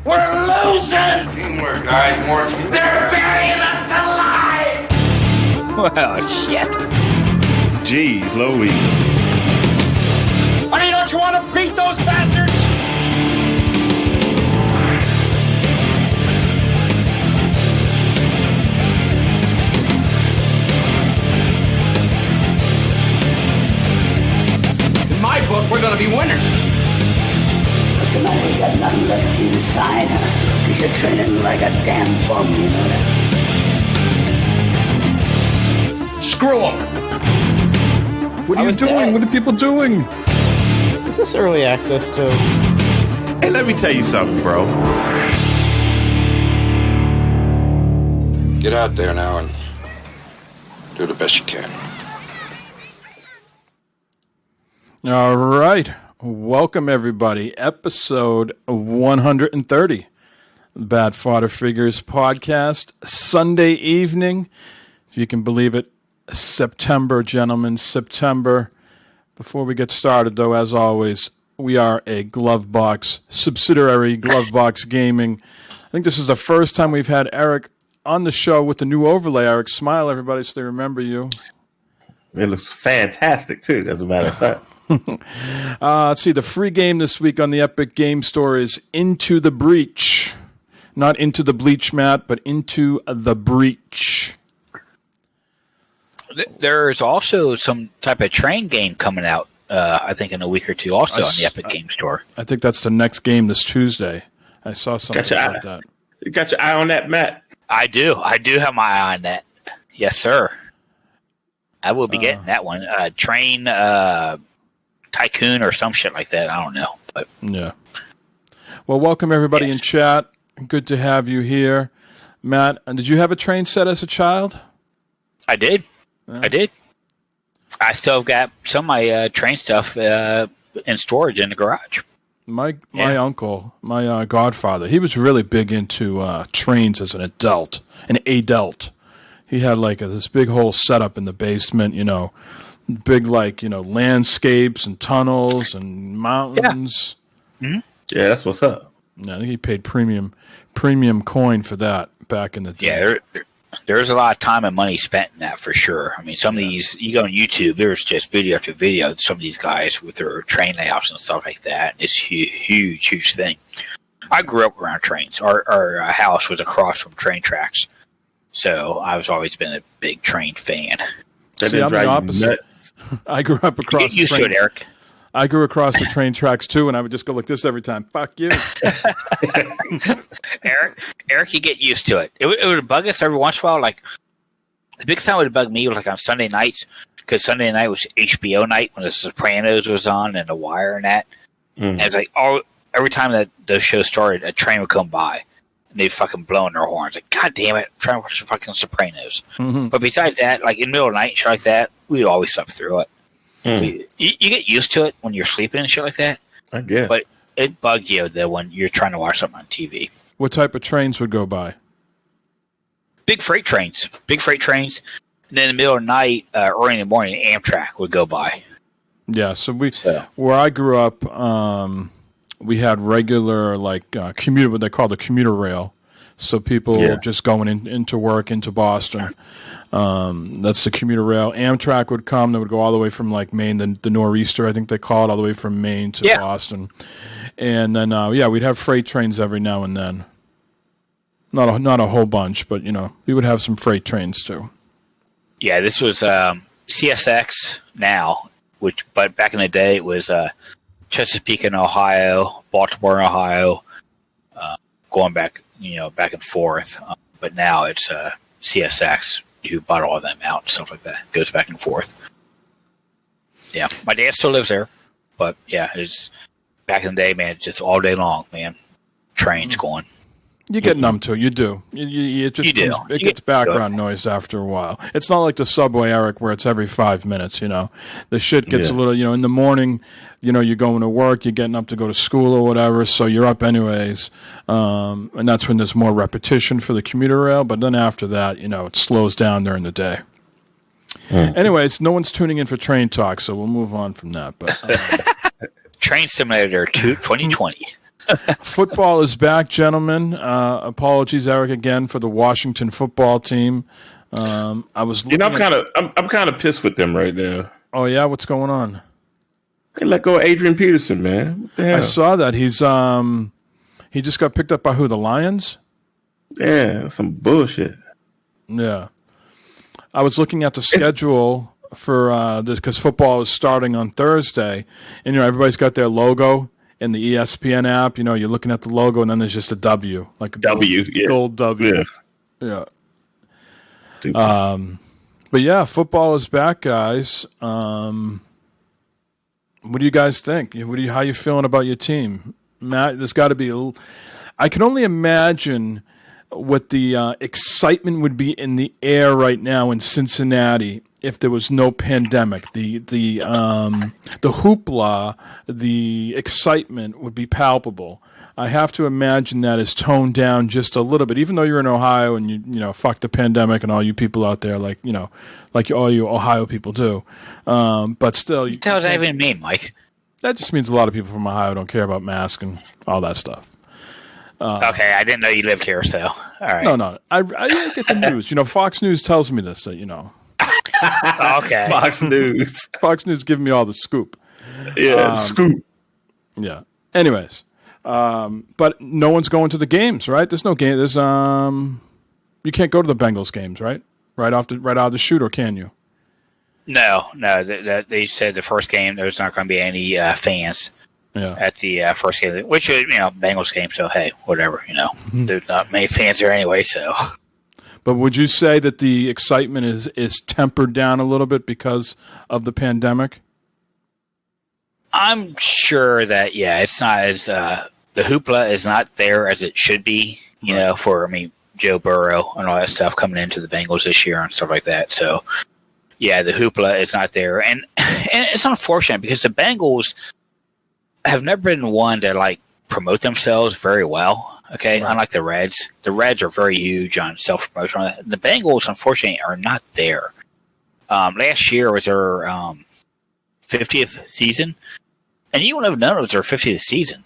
We're losing! Teamwork, guys. More teamwork. They're burying us alive! Well, shit. Jeez, Louie. Honey, don't you want to beat those bastards? In my book, we're gonna be winners. Listen, I ain't got nothing left inside. Cause you're training like a damn bum, you know that? Screw them. What are you doing? What are people doing? Is this early access to? Hey, let me tell you something, bro. Get out there now and do the best you can. All right. Welcome, everybody. Episode 130. The Bad Fodder Figures podcast. Sunday evening. If you can believe it. September, gentlemen. September. Before we get started, though, as always, we are a Glovebox subsidiary, Glovebox Gaming. I think this is the first time we've had Eric on the show with the new overlay. Eric, smile, everybody, so they remember you. It looks fantastic, too, as a matter of fact. Let's see. The free game this week on the Epic Game Store is Into the Breach. Not Into the Bleach, Matt, but Into the Breach. There's also some type of train game coming out, I think, in a week or two, also on the Epic Game Store. I think that's the next game this Tuesday. I saw something about that. You got your eye on that, Matt? I do. I do have my eye on that. Yes, sir. I will be getting that one. Train Tycoon or some shit like that. I don't know. But yeah. Well, welcome everybody in chat. Good to have you here. Matt, did you have a train set as a child? I did. Yeah. I did. I still got some of my train stuff in storage in the garage. My uncle, my godfather, he was really big into trains as an adult. He had like this big whole setup in the basement, big landscapes and tunnels and mountains. Yeah, mm-hmm. Yeah, that's what's up. Yeah, I think he paid premium coin for that back in the day. Yeah, there's a lot of time and money spent in that for sure. I mean, some of these, you go on YouTube, there's just video after video of some of these guys with their train layouts and stuff like that. It's a huge thing. I grew up around trains. Our house was across from train tracks, so I've always been a big train fan. See, I'm the opposite. I grew up across. Get used to it, Eric. I grew across the train tracks too, and I would just go like this every time. Fuck you, Eric. You get used to it. It would bug us every once in a while. Like the biggest time it would bug me was like on Sunday nights, because Sunday night was HBO night when The Sopranos was on and The Wire and that. And it's like every time that those shows started, a train would come by and they'd fucking blowing their horns. Like, God damn it, I'm trying to watch the fucking Sopranos. Mm-hmm. But besides that, like in the middle of the night and shit like that, we always slept through it. You get used to it when you're sleeping and shit like that. I guess. But it bugs you though when you're trying to watch something on TV. What type of trains would go by? Big freight trains. And then in the middle of the night, early in the morning, Amtrak would go by. Yeah, so where I grew up, we had regular commuter, what they call the commuter rail. So people just going into work into Boston. That's the commuter rail. Amtrak would come. They would go all the way from Maine, the Nor'easter, I think they call it, all the way from Maine to Boston. And then, we'd have freight trains every now and then. Not a whole bunch, but, we would have some freight trains too. Yeah, this was CSX now, but back in the day it was Chesapeake in Ohio, Baltimore, Ohio, going back, back and forth. But now it's CSX who bought all of them out and stuff like that. It goes back and forth. Yeah, my dad still lives there, but yeah, it's back in the day, man. It's just all day long, man. Trains going. You get numb to it. You do. It gets background noise after a while. It's not like the subway, Eric, where it's every 5 minutes, The shit gets a little, in the morning, you're going to work, you're getting up to go to school or whatever, so you're up anyways. And that's when there's more repetition for the commuter rail. But then after that, it slows down during the day. Anyways, no one's tuning in for train talk, so we'll move on from that. But Train Simulator 2020. Football is back, gentlemen. Apologies, Eric, again for the Washington football team. I was, I'm kind of pissed with them right now. Oh yeah, what's going on? They let go of Adrian Peterson, man. What the hell? I saw that he just got picked up by who? The Lions? Yeah, some bullshit. Yeah. I was looking at the schedule for this because football is starting on Thursday, and everybody's got their logo in the ESPN app. You're looking at the logo, and then there's just a W, like a gold W. Yeah. But yeah, football is back, guys. What do you guys think? How you feeling about your team, Matt? There's got to be. I can only imagine what the excitement would be in the air right now in Cincinnati if there was no pandemic. The hoopla, the excitement would be palpable. I have to imagine that is toned down just a little bit, even though you're in Ohio and you fuck the pandemic and all you people out there, like all you Ohio people do. But still, what does that even mean, Mike? That just means a lot of people from Ohio don't care about masks and all that stuff. Okay, I didn't know you lived here, so all right. No, I get the news. Fox News tells me this. Okay, Fox News. Fox News giving me all the scoop. Yeah, scoop. Yeah. Anyways, but no one's going to the games, right? There's no game. There's you can't go to the Bengals games, right? Right out of the shoot, or can you? No. They said the first game there's not going to be any fans. Yeah. At the first game, which is Bengals game, so hey, whatever. There's not many fans there anyway. So, but would you say that the excitement is tempered down a little bit because of the pandemic? I'm sure that it's not as the hoopla is not there as it should be. For Joe Burrow and all that stuff coming into the Bengals this year and stuff like that. So, yeah, the hoopla is not there, and it's unfortunate because the Bengals have never been one to promote themselves very well. Okay, right. Unlike the Reds. The Reds are very huge on self promotion. The Bengals, unfortunately, are not there. Last year was their 50th season, and you wouldn't have known it was their 50th season,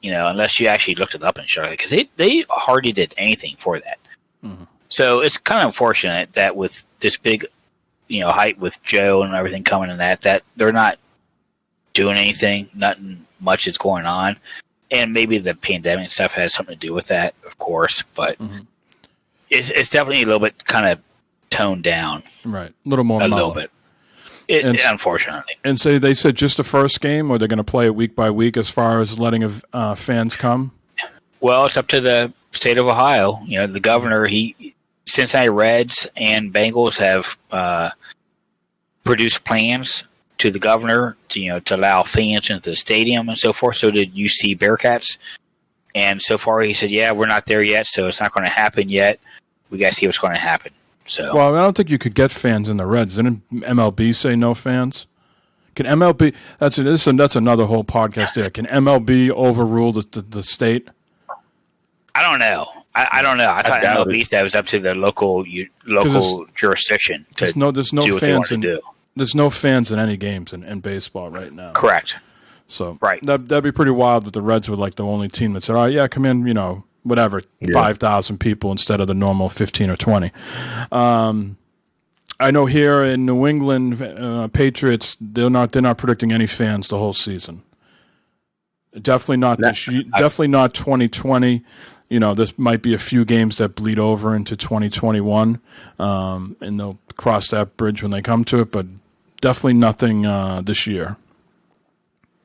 unless you actually looked it up and showed it, because they hardly did anything for that. Mm-hmm. So it's kind of unfortunate that with this big, hype with Joe and everything coming in that they're not doing anything. Nothing much is going on, and maybe the pandemic stuff has something to do with that, of course, but it's definitely a little bit kind of toned down, right? A little more, little bit. Unfortunately, and so they said just the first game, or they're going to play it week by week as far as letting fans come. Well, it's up to the state of Ohio. The governor, Cincinnati Reds and Bengals have produced plans to the governor to allow fans into the stadium and so forth. So did UC Bearcats. And so far he said, we're not there yet, so it's not going to happen yet. We got to see what's going to happen. So, well, I don't think you could get fans in the Reds. Didn't MLB say no fans? Can MLB, that's another whole podcast there. Can MLB overrule the state? I don't know. I don't know. I thought MLB said it was up to the local jurisdiction. There's no fans in any games in baseball right now. Correct. So right. That'd be pretty wild that the Reds were the only team that said, "Oh yeah, come in, whatever, 5,000 people instead of the normal 15 or 20." I know here in New England, Patriots they're not predicting any fans the whole season. Definitely not definitely not 2020. This might be a few games that bleed over into 2021, and they'll cross that bridge when they come to it, but definitely nothing this year.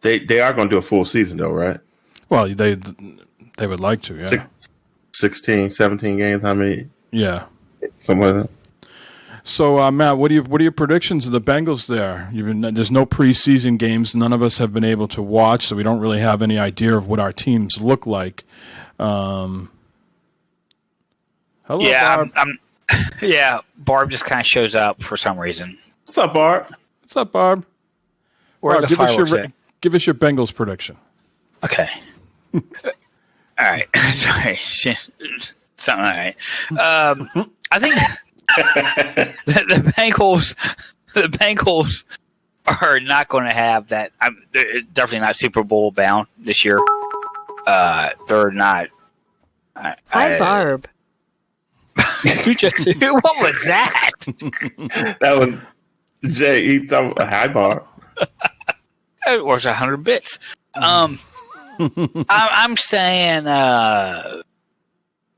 They are going to do a full season, though, right? Well, they would like to, yeah. 16, 17 games, how many? Yeah. Something like that. So, Matt, what are your predictions of the Bengals there? There's no preseason games. None of us have been able to watch, so we don't really have any idea of what our teams look like. Hello, yeah, Barb. Yeah, Barb just kind of shows up for some reason. What's up, Barb? What's up, Barb? Where Barb, the fireworks at? Give us your Bengals prediction. Okay. All right. Sorry. Something. All right. I think the Bengals are not going to have that. They're definitely not Super Bowl bound this year. they're not. Hi, Barb. You just, what was that? That was Jay. He talking high bar. It was 100 bits. I'm saying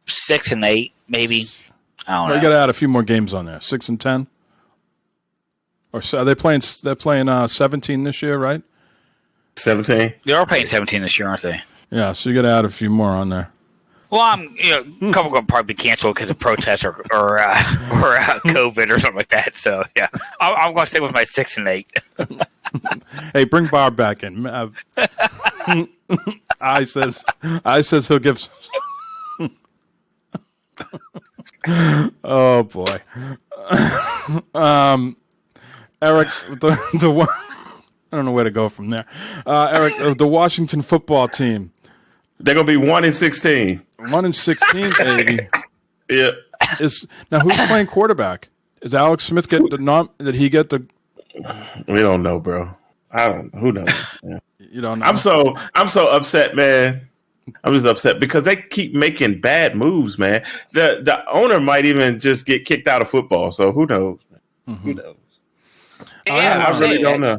6 and 8, maybe. I don't know. You got to add a few more games on there. 6 and 10. Or so are they playing? They're playing 17 this year, right? 17. They are playing 17 this year, aren't they? Yeah, so you got to add a few more on there. Well, a couple going to probably be canceled because of protests or COVID or something like that. So yeah, I'm going to stay with my 6 and 8. Hey, bring Barb back in. I says he'll give. Oh boy, Eric, the one. I don't know where to go from there. Eric, the Washington football team. They're gonna be 1-16. 1-16, baby. Yeah. Now who's playing quarterback? Is Alex Smith get the nom? Did he get the? We don't know, bro. I don't know. Who knows? Yeah. You don't know. I'm so upset, man. I'm just upset because they keep making bad moves, man. The owner might even just get kicked out of football. So who knows? Man? Who knows? Yeah, I really don't know.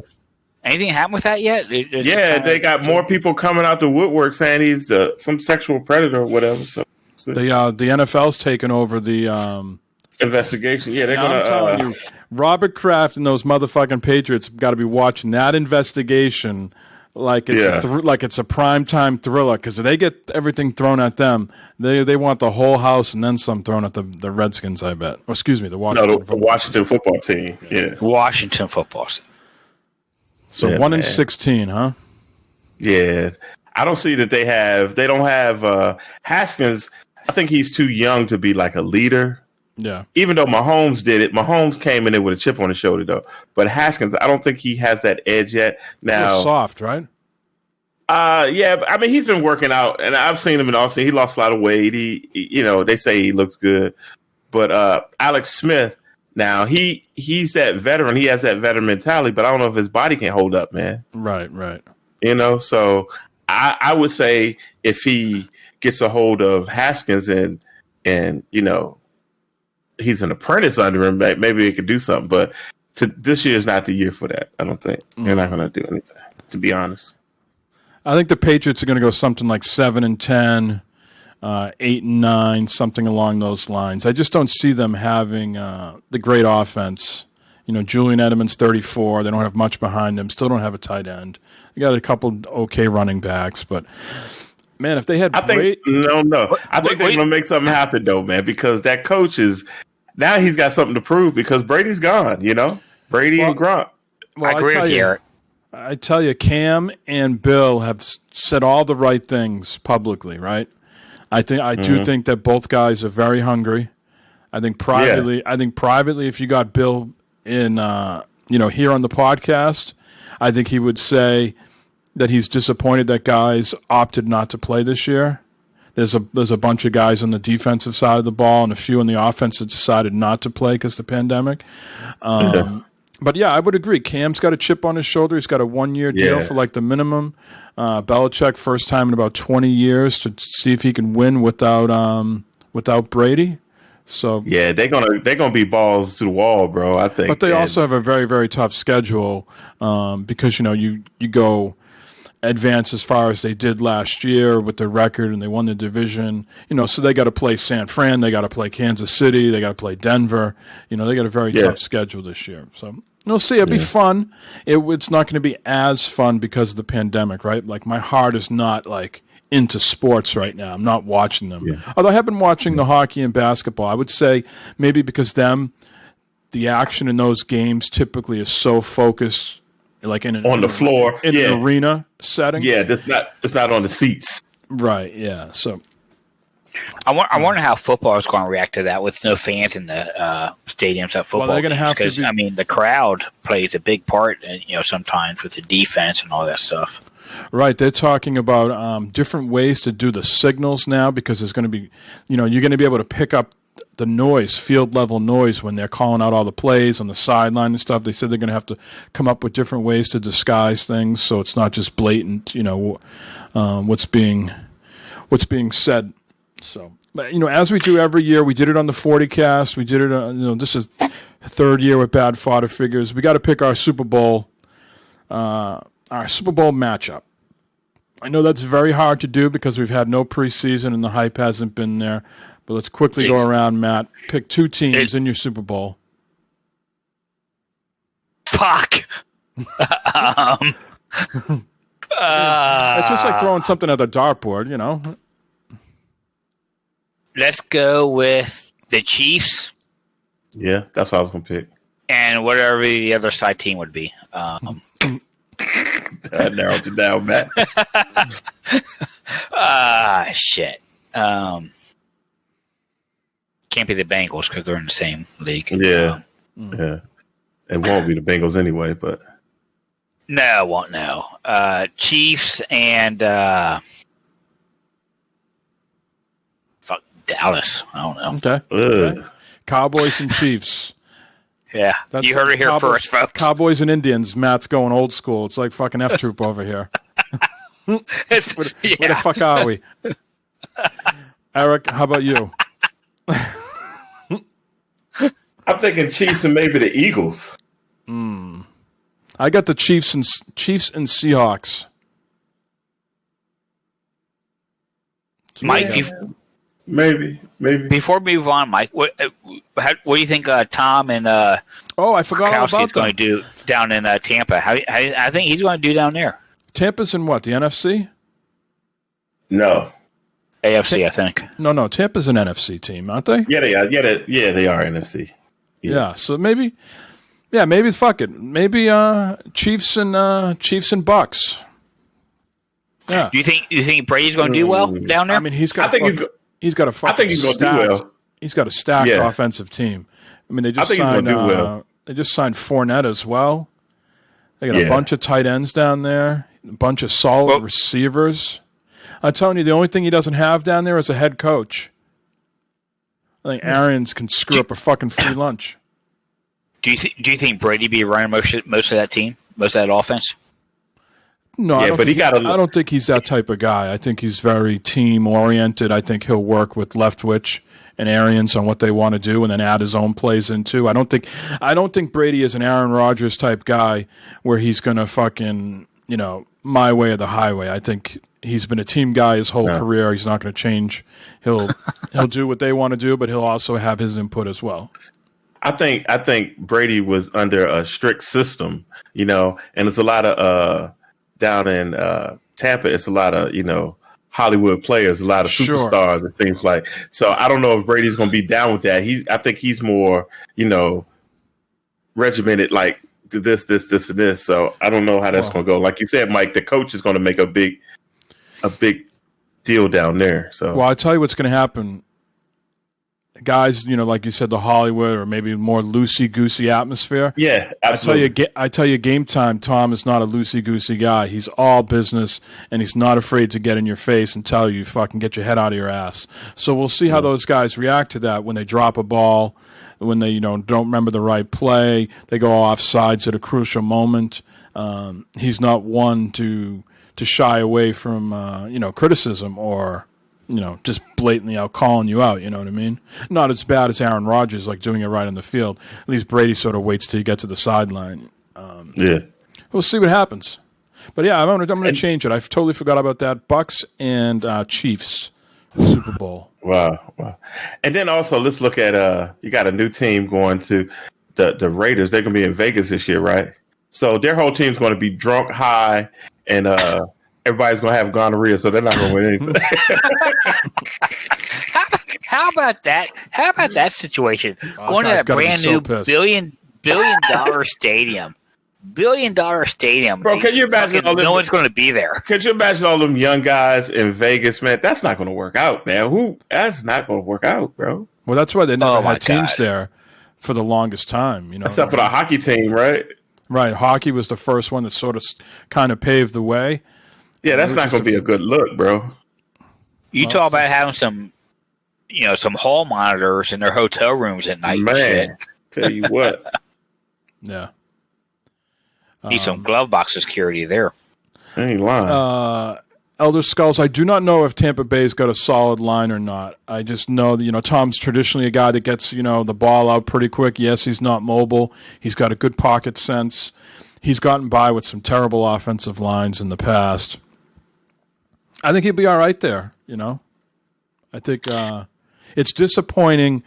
Anything happened with that yet? They got more people coming out the woodwork saying he's some sexual predator or whatever. So the NFL's taking over the investigation. Yeah, they're gonna. I'm telling you, Robert Kraft and those motherfucking Patriots got to be watching that investigation like it's like it's a primetime thriller because if they get everything thrown at them, they want the whole house and then some thrown at the Redskins. I bet. Or excuse me, the Washington football team. Yeah, Washington football team. So 1-16, huh? Yeah, I don't see that they don't have Haskins. I think he's too young to be like a leader. Yeah. Even though Mahomes did it, Mahomes came in there with a chip on his shoulder, though. But Haskins, I don't think he has that edge yet. Now, soft, right? Yeah. I mean, he's been working out, and I've seen him in Austin. He lost a lot of weight. They say he looks good. But Alex Smith, now he's that veteran. He has that veteran mentality, but I don't know if his body can hold up, man. Right. So I would say if he gets a hold of Haskins and he's an apprentice under him, maybe he could do something. But this year is not the year for that. I don't think they're not going to do anything, to be honest. I think the Patriots are going to go something like 7-10, 8-9, something along those lines. I just don't see them having the great offense. Julian Edelman's 34. They don't have much behind them. Still don't have a tight end. They got a couple okay running backs, but man, if they had, I think they're going to make something happen though, man, because that coach now he's got something to prove because Brady's gone. Brady and Gronk. Well, I agree with you, Eric. I tell you, Cam and Bill have said all the right things publicly, right? I do think that both guys are very hungry. I think privately, if you got Bill in, here on the podcast, I think he would say that he's disappointed that guys opted not to play this year. There's a bunch of guys on the defensive side of the ball and a few on the offense that decided not to play because of the pandemic. But yeah, I would agree. Cam's got a chip on his shoulder. He's got a 1-year deal for like the minimum. Belichick, first time in about 20 years to see if he can win without Brady. So yeah, they're gonna be balls to the wall, bro. I think. But they also have a very, very tough schedule because you go advance as far as they did last year with their record and they won the division. So they got to play San Fran, they got to play Kansas City, they got to play Denver. They got a very tough schedule this year. So we'll see. It'll be fun. It's not going to be as fun because of the pandemic, right? Like my heart is not like into sports right now. I'm not watching them. Yeah. Although I have been watching the hockey and basketball. I would say maybe because the action in those games typically is so focused like on the floor in an arena setting. Yeah, it's not on the seats. Right, yeah. So I wonder how football is going to react to that with no fans in the stadiums at football. Well, they're going to have to because the crowd plays a big part, sometimes with the defense and all that stuff. Right, they're talking about different ways to do the signals now because there's going to be, you're going to be able to pick up the noise, field level noise when they're calling out all the plays on the sideline and stuff. They said they're going to have to come up with different ways to disguise things so it's not just blatant, what's being what's being said. So, but, as we do every year, we did it on the 40 cast. We did it on, this is third year with Bad Fodder Figures. We got to pick our Super Bowl matchup. I know that's very hard to do because we've had no preseason and the hype hasn't been there. But let's quickly go around, Matt. Pick two teams in your Super Bowl. Fuck. It's just like throwing something at the dartboard, Let's go with the Chiefs. Yeah, that's what I was gonna pick. And whatever the other side team would be. That narrows it down, Matt. Shit. Can't be the Bengals because they're in the same league. Yeah. Yeah. It won't be the Bengals anyway, but. No, it won't. No. Chiefs and fuck Dallas. I don't know. Okay. Cowboys and Chiefs. Yeah, you heard it here first, folks. Cowboys and Indians. Matt's going old school. It's like fucking F Troop over here. Where the fuck are we? Eric, how about you? I'm thinking Chiefs and maybe the Eagles. I got the Chiefs and Seahawks. Mike, maybe. Before we move on, Mike, what do you think Tom and I forgot all about going to do down in Tampa? How I think he's going to do down there. Tampa's in what? The NFC? No. AFC, I think. No. Tampa's an NFC team, aren't they? Yeah, they are. Yeah, they are NFC. Yeah. So maybe fuck it. Maybe Chiefs and Bucks. Yeah. Do you think Brady's going to do well down there? I mean, he's got. He's got a fucking. I think he's going to do well. He's got a stacked offensive team. I mean, they just signed. They just signed Fournette as well. They got a bunch of tight ends down there. A bunch of solid receivers. I'm telling you, the only thing he doesn't have down there is a head coach. I think Arians can screw up a fucking free lunch. Do you think Brady be running most of that team, most of that offense? No, I don't think he's that type of guy. I think he's very team oriented. I think he'll work with Leftwich and Arians on what they want to do, and then add his own plays into. I don't think Brady is an Aaron Rodgers type guy where he's gonna fucking my way or the highway. I think he's been a team guy his whole career. He's not going to change. He'll do what they want to do, but he'll also have his input as well. I think Brady was under a strict system, and it's a lot of down in Tampa. It's a lot of Hollywood players, a lot of superstars. It seems like. So I don't know if Brady's going to be down with that. I think he's more regimented, like this, and this. So I don't know how that's going to go. Like you said, Mike, the coach is going to make a big deal down there. So I'll tell you what's going to happen. Guys, like you said, the Hollywood or maybe more loosey-goosey atmosphere. Yeah, absolutely. I tell you, game time, Tom is not a loosey-goosey guy. He's all business, and he's not afraid to get in your face and tell you, fucking get your head out of your ass. So we'll see how those guys react to that when they drop a ball, when they don't remember the right play, they go off sides at a crucial moment. He's not one to shy away from criticism or just blatantly out calling you out, you know what I mean? Not as bad as Aaron Rodgers, like doing it right on the field. At least Brady sort of waits till you get to the sideline. We'll see what happens. But yeah, I'm going to change it. I totally forgot about that. Bucks and Chiefs Super Bowl. Wow. And then also let's look at you got a new team going to the Raiders. They're going to be in Vegas this year, right? So their whole team's going to be drunk, high, and everybody's going to have gonorrhea, so they're not going to win anything. How about that? How about that situation? Going to that brand new billion dollar stadium. $1 billion stadium. Bro, can you imagine no one's going to be there? Could you imagine all them young guys in Vegas, man? That's not going to work out, man. That's not going to work out, bro. Well, that's why they never had teams there for the longest time. Except for the hockey team, right? Right. Hockey was the first one that sort of kind of paved the way. Yeah, that's not going to be a good look, bro. You talk about having some hall monitors in their hotel rooms at night. Man, shit. Tell you what. Yeah. Need some glove box security there. I ain't lying. Elder Skulls, I do not know if Tampa Bay's got a solid line or not. I just know that, Tom's traditionally a guy that gets, the ball out pretty quick. Yes, he's not mobile. He's got a good pocket sense. He's gotten by with some terrible offensive lines in the past. I think he'll be all right there, I think it's disappointing.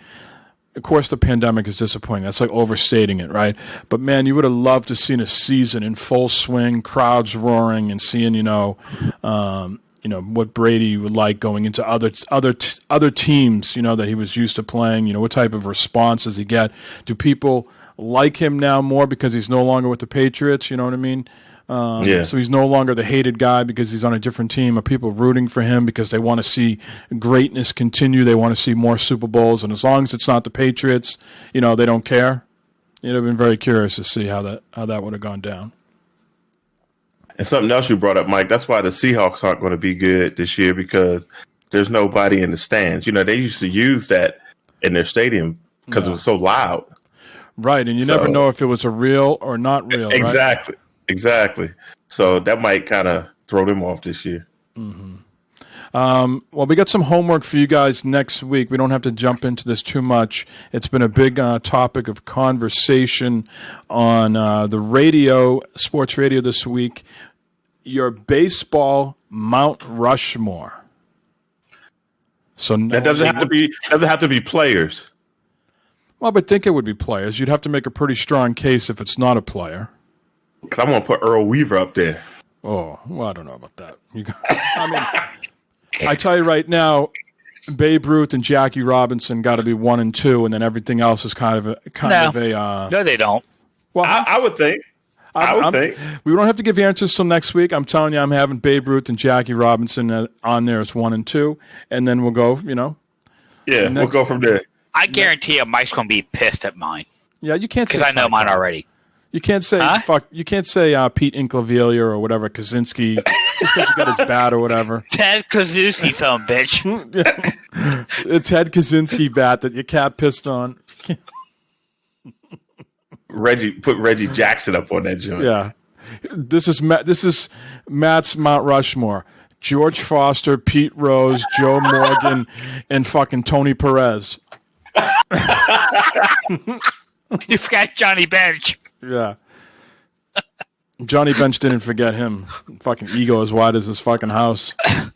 Of course, the pandemic is disappointing. That's like overstating it, right? But man, you would have loved to seen a season in full swing, crowds roaring, and seeing what Brady would like going into other teams, that he was used to playing. What type of response does he get? Do people like him now more because he's no longer with the Patriots? You know what I mean? So he's no longer the hated guy because he's on a different team. Are people rooting for him because they want to see greatness continue? They want to see more Super Bowls. And as long as it's not the Patriots, they don't care. I've been very curious to see how that would have gone down. And something else you brought up, Mike, that's why the Seahawks aren't going to be good this year, because there's nobody in the stands. They used to use that in their stadium because it was so loud. Right, and you never know if it was a real or not real. Exactly. Right? Exactly. So that might kind of throw them off this year. Mm-hmm. Well, we got some homework for you guys next week. We don't have to jump into this too much. It's been a big topic of conversation on the radio, sports radio this week. Your baseball Mount Rushmore. So that doesn't have to be players. Well, but think it would be players. You'd have to make a pretty strong case if it's not a player. Because I'm going to put Earl Weaver up there. Oh, well, I don't know about that. I tell you right now, Babe Ruth and Jackie Robinson got to be 1 and 2, and then everything else is kind of a. No, they don't. Well, I would think. I would think. We don't have to give answers till next week. I'm telling you, I'm having Babe Ruth and Jackie Robinson on there as 1 and 2, and then we'll go. Yeah, we'll go from there. I guarantee you, Mike's going to be pissed at mine. Yeah, you can't say because I know mine already. You can't say fuck. You can't say Pete Inklavilla or whatever Kaczynski just because you got his bat or whatever. Ted Kaczynski, film bitch. A Ted Kaczynski bat that your cat pissed on. Put Reggie Jackson up on that joint. Yeah, this is Matt's Mount Rushmore: George Foster, Pete Rose, Joe Morgan, and fucking Tony Perez. You forgot Johnny Bench. Yeah. Johnny Bench didn't forget him. Fucking ego as wide as his fucking house.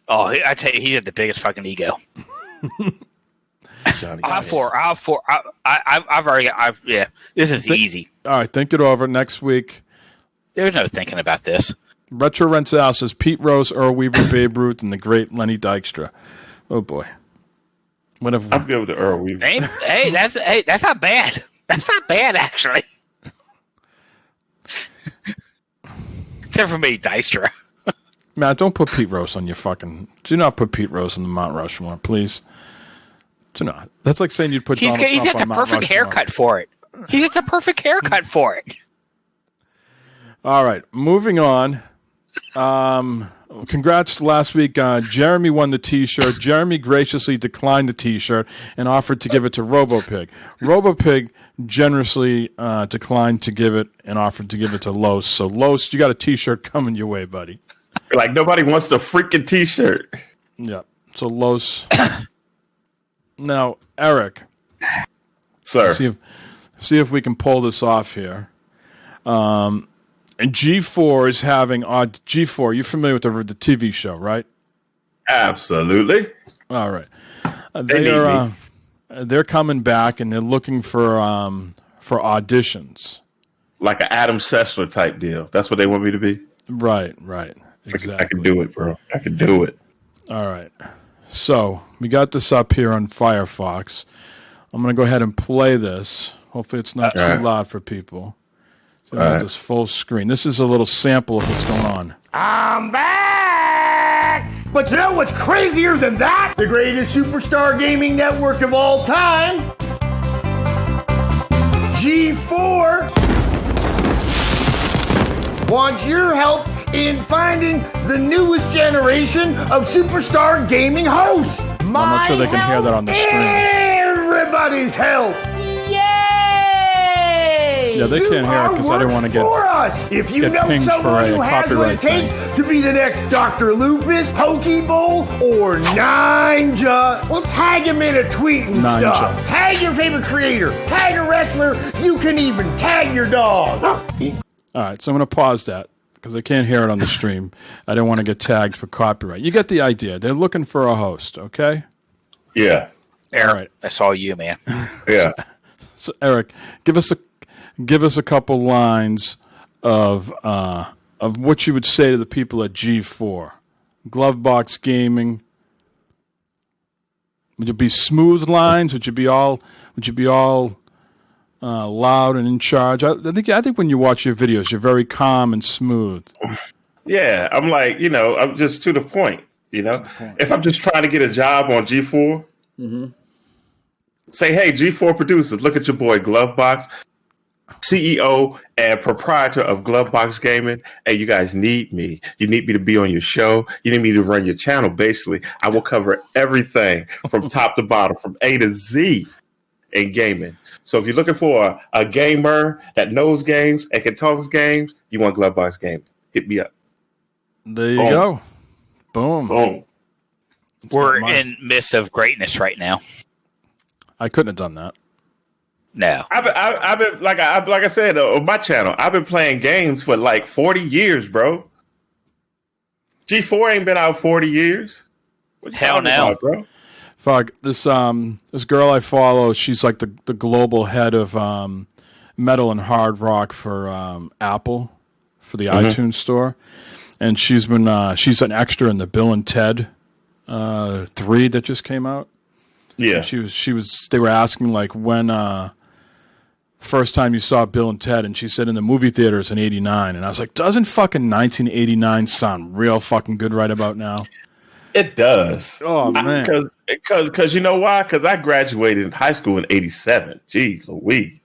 Oh, I tell you, he had the biggest fucking ego. I've already. This is easy. All right, think it over next week. There's no thinking about this. Retro Rental says Pete Rose, Earl Weaver, Babe Ruth, and the great Lenny Dykstra. Oh boy. I'm good with the Earl Weaver. Hey, that's not bad. That's not bad, actually. Except for me, Dykstra. Matt, don't put Pete Rose on your fucking. Do not put Pete Rose on the Mount Rushmore, please. Do not. That's like saying you'd put. Donald Trump got the perfect haircut for it. He got the perfect haircut for it. All right, moving on. Congrats last week. Jeremy won the T-shirt. Jeremy graciously declined the T-shirt and offered to give it to RoboPig. RoboPig generously declined to give it and offered to give it to Los. So Los, you got a T-shirt coming your way, buddy. Like nobody wants the freaking T-shirt. Yeah. So Los. Now, Eric. Sir. See if we can pull this off here. And G4 is having G4. You're familiar with the TV show, right? Absolutely. All right. They're coming back and they're looking for auditions. Like an Adam Sessler type deal. That's what they want me to be. Right. Exactly. I can do it, bro. I can do it. All right. So we got this up here on Firefox. I'm going to go ahead and play this. Hopefully it's not too loud for people. So we got this full screen. This is a little sample of what's going on. I'm back! But you know what's crazier than that? The greatest superstar gaming network of all time, G4, wants your help in finding the newest generation of superstar gaming hosts. I'm not sure they can hear that on the screen. Everybody's help. Yay! Yeah, they can't hear it because I didn't want to get for us. If you get know pinged for someone a who has what it copyright takes thing. to be the next Dr. Lupus, Pokeball, or Ninja, well, tag him in a tweet and Ninja. stuff. Tag your favorite creator. Tag a wrestler. You can even tag your dog. All right, so I'm going to pause that because I can't hear it on the stream. I don't want to get tagged for copyright. You get the idea. They're looking for a host, okay? Yeah. Eric, All right. that's all you, man. Yeah. So Eric, give us a couple lines of what you would say to the people at G4. Glovebox Gaming. Would it be smooth lines? Would you be all loud and in charge? I think when you watch your videos, you're very calm and smooth. Yeah. I'm like, I'm just to the point. If I'm just trying to get a job on G4, say, hey, G4 producers, look at your boy Glovebox, CEO and proprietor of Glovebox Gaming. Hey, you guys need me. You need me to be on your show. You need me to run your channel. Basically, I will cover everything from top to bottom, from A to Z in gaming. So if you're looking for a gamer that knows games and can talk games, you want Glovebox Gaming. Hit me up. There you go. Boom. Boom. We're in midst of greatness right now. I couldn't have done that. No. I've been like I said on my channel. I've been playing games for like 40 years, bro. G4 ain't been out 40 years. What you Hell talking no, about, bro. Fuck this girl I follow. She's like the global head of metal and hard rock for Apple for the iTunes store, and she's an extra in the Bill and Ted 3 that just came out. Yeah, she was. They were asking like when first time you saw Bill and Ted, and she said in the movie theaters in '89, and I was like, doesn't fucking 1989 sound real fucking good right about now? it does. Oh man, Because you know why? Because I graduated in high school in '87. Jeez Louise.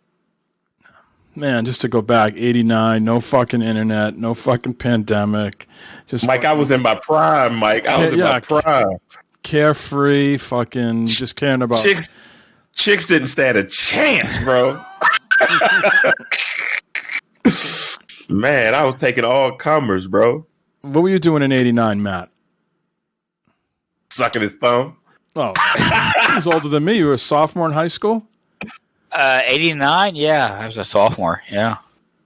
man, just to go back, '89, no fucking internet, no fucking pandemic. Just Mike, I was in my prime, Mike. I was in my prime. Carefree, fucking just caring about Chicks didn't stand a chance, bro. Man, I was taking all comers, bro. What were you doing in '89, Matt? Sucking his thumb. Oh, he's older than me. You were a sophomore in high school? 89, yeah. I was a sophomore, yeah.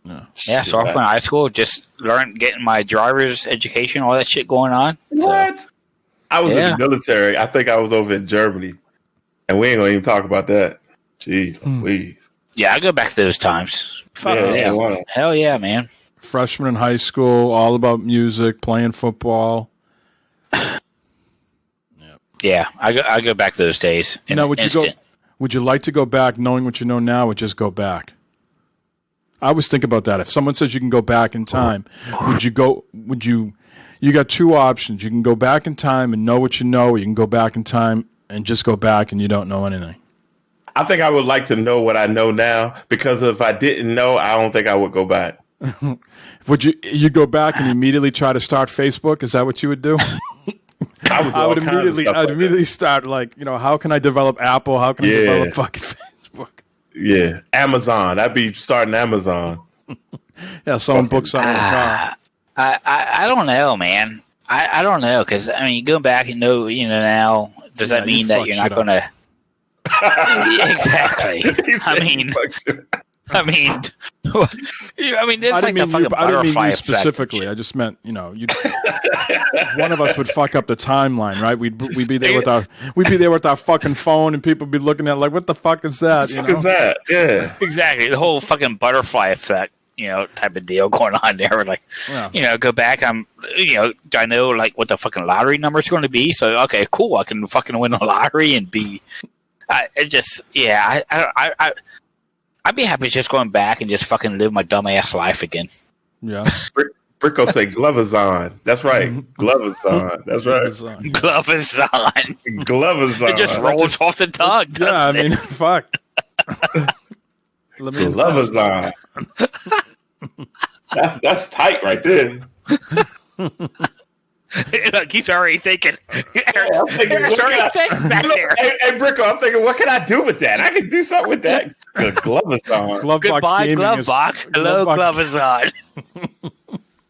Yeah, sophomore in high school. Just getting my driver's education, all that shit going on. What? So, I was in the military. I think I was over in Germany. And we ain't going to even talk about that. Jeez, please. Yeah, I go back to those times. Yeah. Hell yeah, man. Freshman in high school, all about music, playing football. Yeah, I go back to those days. Now, would you like to go back knowing what you know now, or just go back? I always think about that. If someone says you can go back in time, you got two options. You can go back in time and know what you know, or you can go back in time and just go back and you don't know anything. I think I would like to know what I know now, because if I didn't know, I don't think I would go back. Would you go back and immediately try to start Facebook? Is that what you would do? I would immediately start like, how can I develop Apple? How can I develop fucking Facebook? Yeah, Amazon. I'd be starting Amazon. Yeah, selling books on the car. I don't know, man. I don't know, because you go back and know now. Does that mean that you're not going to? Exactly. There's like the fucking butterfly I didn't mean you effect. specifically. I just meant, one of us would fuck up the timeline, right? We'd be there with our fucking phone, and people would be looking at it like, what the fuck is that? What the fuck is that? Yeah, exactly. The whole fucking butterfly effect, type of deal going on there. We're like, go back. I know like what the fucking lottery number is going to be. So okay, cool. I can fucking win the lottery and be. I'd be happy just going back and just fucking live my dumbass life again. Yeah. Bricko say Glover's on. That's right. Glover's on. That's right. Glover's on. Glover's on. It just rolls off the tongue. Yeah, fuck. Glover's on. That's tight right there. Look, he's already thinking. Eric's, I'm thinking, Eric's already thinking back there. Hey, Bricko, I'm thinking, what can I do with that? I can do something with that. Good glove is on. Goodbye, glove box. Hello, glove is on.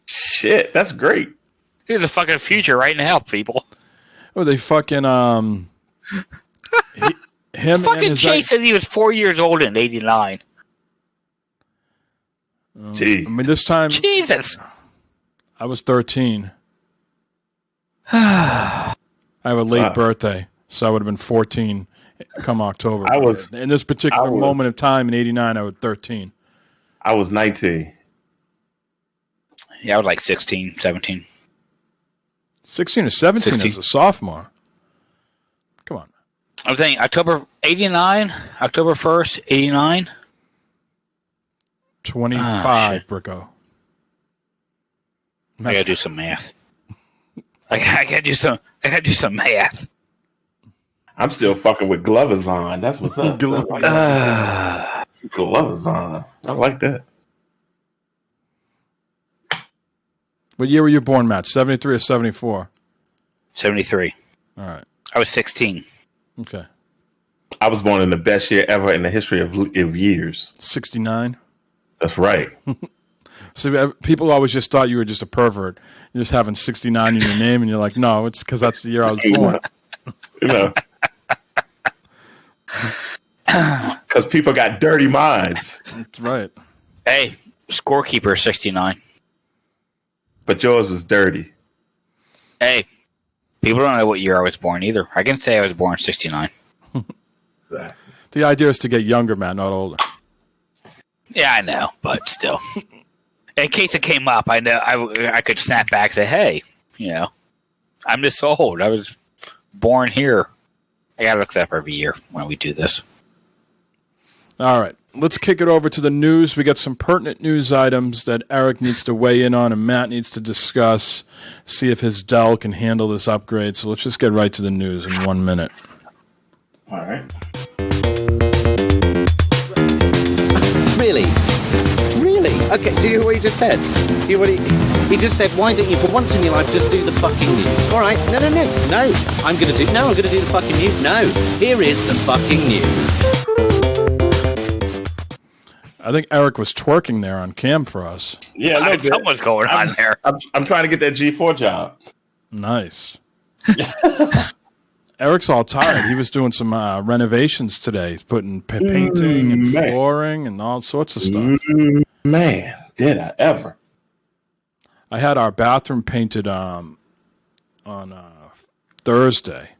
Shit, that's great. Here's the fucking future right now, people. Oh, they fucking him Fucking and his Jay said he was 4 years old in '89. Gee. I mean, this time Jesus. I was 13. I have a late birthday, so I would have been 14 come October. I was in this particular moment of time in '89. I was 13. I was 19. Yeah, I was like 16, 17. 16 or 17 as a sophomore. Come on. I'm thinking October 89, October 1st, 89. 25, Bricko. I gotta do some math. I gotta do some math. I'm still fucking with glovers on. That's what's up. Glovers on. I like that. What year were you born, Matt? 73 or 74? 73. All right. I was 16. Okay. I was born in the best year ever in the history of years. 69? That's right. So people always just thought you were just a pervert. You're just having 69 in your name, and you're like, no, it's because that's the year I was born. You know. Because people got dirty minds. That's right. Hey, scorekeeper 69. But yours was dirty. Hey, people don't know what year I was born either. I can say I was born 69. Exactly. The idea is to get younger, Matt, not older. Yeah, I know, but still. In case it came up, I know I could snap back and say, hey, I'm this old. I was born here. I gotta look that up every year when we do this. All right. Let's kick it over to the news. We got some pertinent news items that Eric needs to weigh in on and Matt needs to discuss, see if his Dell can handle this upgrade. So let's just get right to the news in 1 minute. All right. Really? Okay, do you hear what he just said? Do you hear what he just said, why don't you, for once in your life, just do the fucking news? All right, no. I'm going to do the fucking news. No, here is the fucking news. I think Eric was twerking there on cam for us. Yeah, someone's going on there. I'm trying to get that G4 job. Nice. Eric's all tired. He was doing some renovations today. He's putting painting and flooring and all sorts of stuff. Man, did I ever. I had our bathroom painted on Thursday.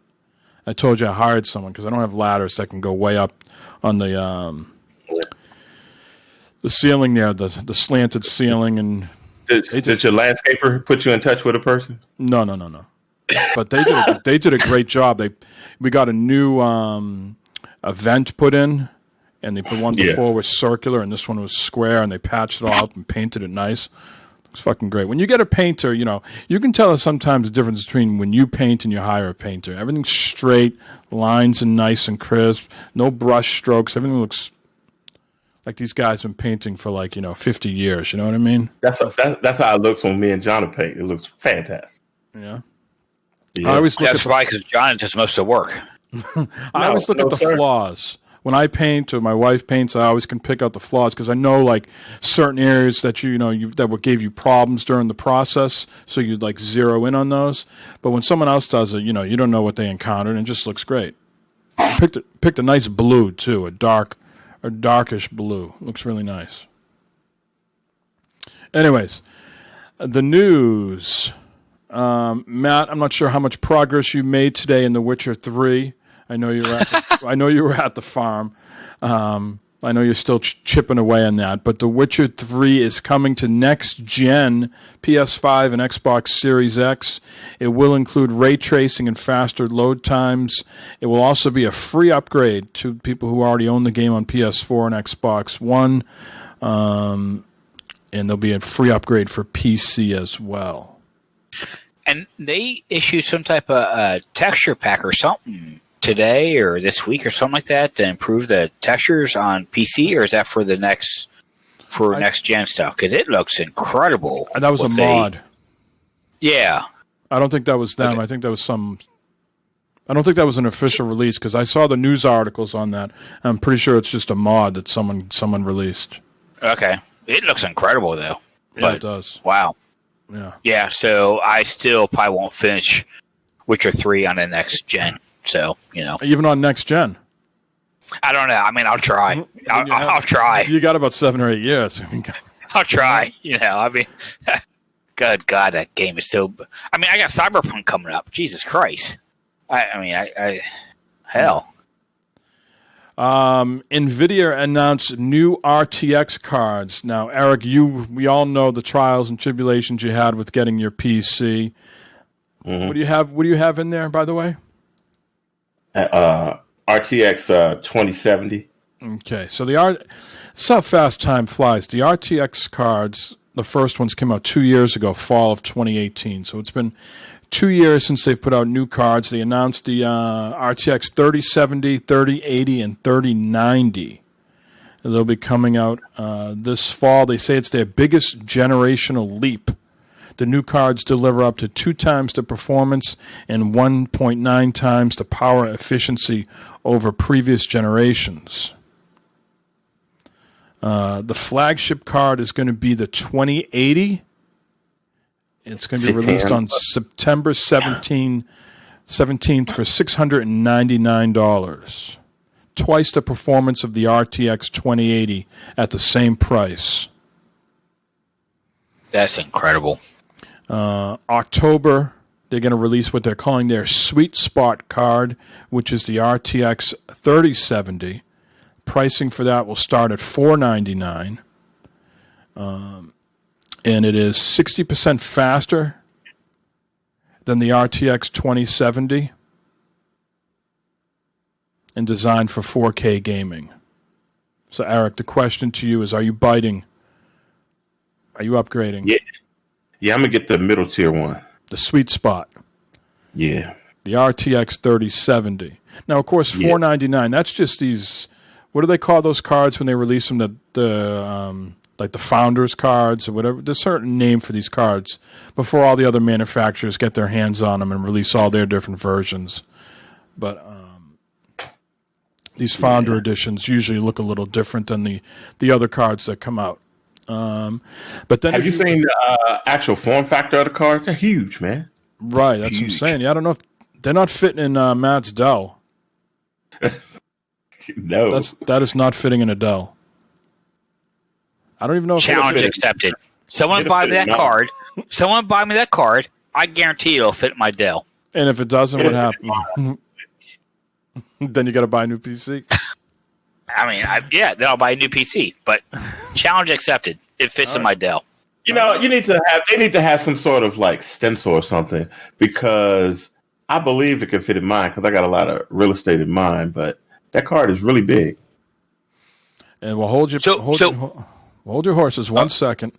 I told you I hired someone because I don't have ladders that can go way up on the ceiling there, the slanted ceiling. And Did your landscaper put you in touch with a person? No. But they did a great job. We got a new vent put in, and the one before was circular, and this one was square, and they patched it all up and painted it nice. It's fucking great. When you get a painter, you can tell sometimes the difference between when you paint and you hire a painter. Everything's straight, lines are nice and crisp, no brush strokes. Everything looks like these guys have been painting for 50 years. You know what I mean? That's how it looks when me and John paint. It looks fantastic. Yeah. Yeah. That's why, because John does most of the work. I always look at the flaws. When I paint or my wife paints, I always can pick out the flaws because I know certain areas that that would give you problems during the process, so you'd zero in on those. But when someone else does it, you don't know what they encountered, and it just looks great. Picked a nice blue too, a darkish blue. Looks really nice. Anyways, the news. Matt, I'm not sure how much progress you made today in The Witcher 3. I know you were at the farm. I know you're still chipping away on that, but The Witcher 3 is coming to next gen PS5 and Xbox Series X. It will include ray tracing and faster load times. It will also be a free upgrade to people who already own the game on PS4 and Xbox One, and there'll be a free upgrade for PC as well. And they issued some type of texture pack or something today or this week or something like that to improve the textures on PC, or is that for the next gen stuff? Because it looks incredible. That was a mod. Yeah. I don't think that was them. Okay. I think that was some. I don't think that was an official release because I saw the news articles on that. I'm pretty sure it's just a mod that someone released. Okay. It looks incredible, though. Yeah, it does. Wow. Yeah. Yeah, so I still probably won't finish Witcher 3 on the next gen. So, Even on next gen. I don't know. I mean, I'll try. I'll try. You got about 7 or 8 years. I'll try. I mean, good God, that game is so. I mean, I got Cyberpunk coming up. Jesus Christ. I hell. Nvidia announced new RTX cards. Now, Eric, we all know the trials and tribulations you had with getting your PC. Mm-hmm. What do you have in there, by the way? RTX 2070. Okay, so it's how fast time flies. The RTX cards, the first ones came out 2 years ago, fall of 2018. So it's been 2 years since they've put out new cards. They announced the RTX 3070, 3080, and 3090. They'll be coming out this fall. They say it's their biggest generational leap. The new cards deliver up to 2 times the performance and 1.9 times the power efficiency over previous generations. The flagship card is going to be the 2080. It's going to be released on September 17th for $699. Twice the performance of the RTX 2080 at the same price. That's incredible. October, they're going to release what they're calling their sweet spot card, which is the RTX 3070. Pricing for that will start at $499. And it is 60% faster than the RTX 2070 and designed for 4K gaming. So, Eric, the question to you is, are you biting? Are you upgrading? Yeah, I'm going to get the middle tier one. The sweet spot. Yeah. The RTX 3070. Now, of course, $499, that's just these, what do they call those cards when they release them, like the founders cards or whatever? There's a certain name for these cards before all the other manufacturers get their hands on them and release all their different versions. But these founder editions usually look a little different than the other cards that come out. But then have you seen the actual form factor of the cards? They're huge, man. Right, that's huge. What I'm saying. Yeah, I don't know if they're not fitting in Matt's Dell. No, that is not fitting in a Dell. I don't even know if challenge accepted. Someone buy me that card. Someone buy me that card. I guarantee it'll fit my Dell. And if it doesn't, what happens? Then you got to buy a new PC. I mean, then I'll buy a new PC. But challenge accepted. It fits in my Dell. They need to have some sort of like stencil or something, because I believe it can fit in mine because I got a lot of real estate in mine, but that card is really big. And we'll hold your horses 1 second.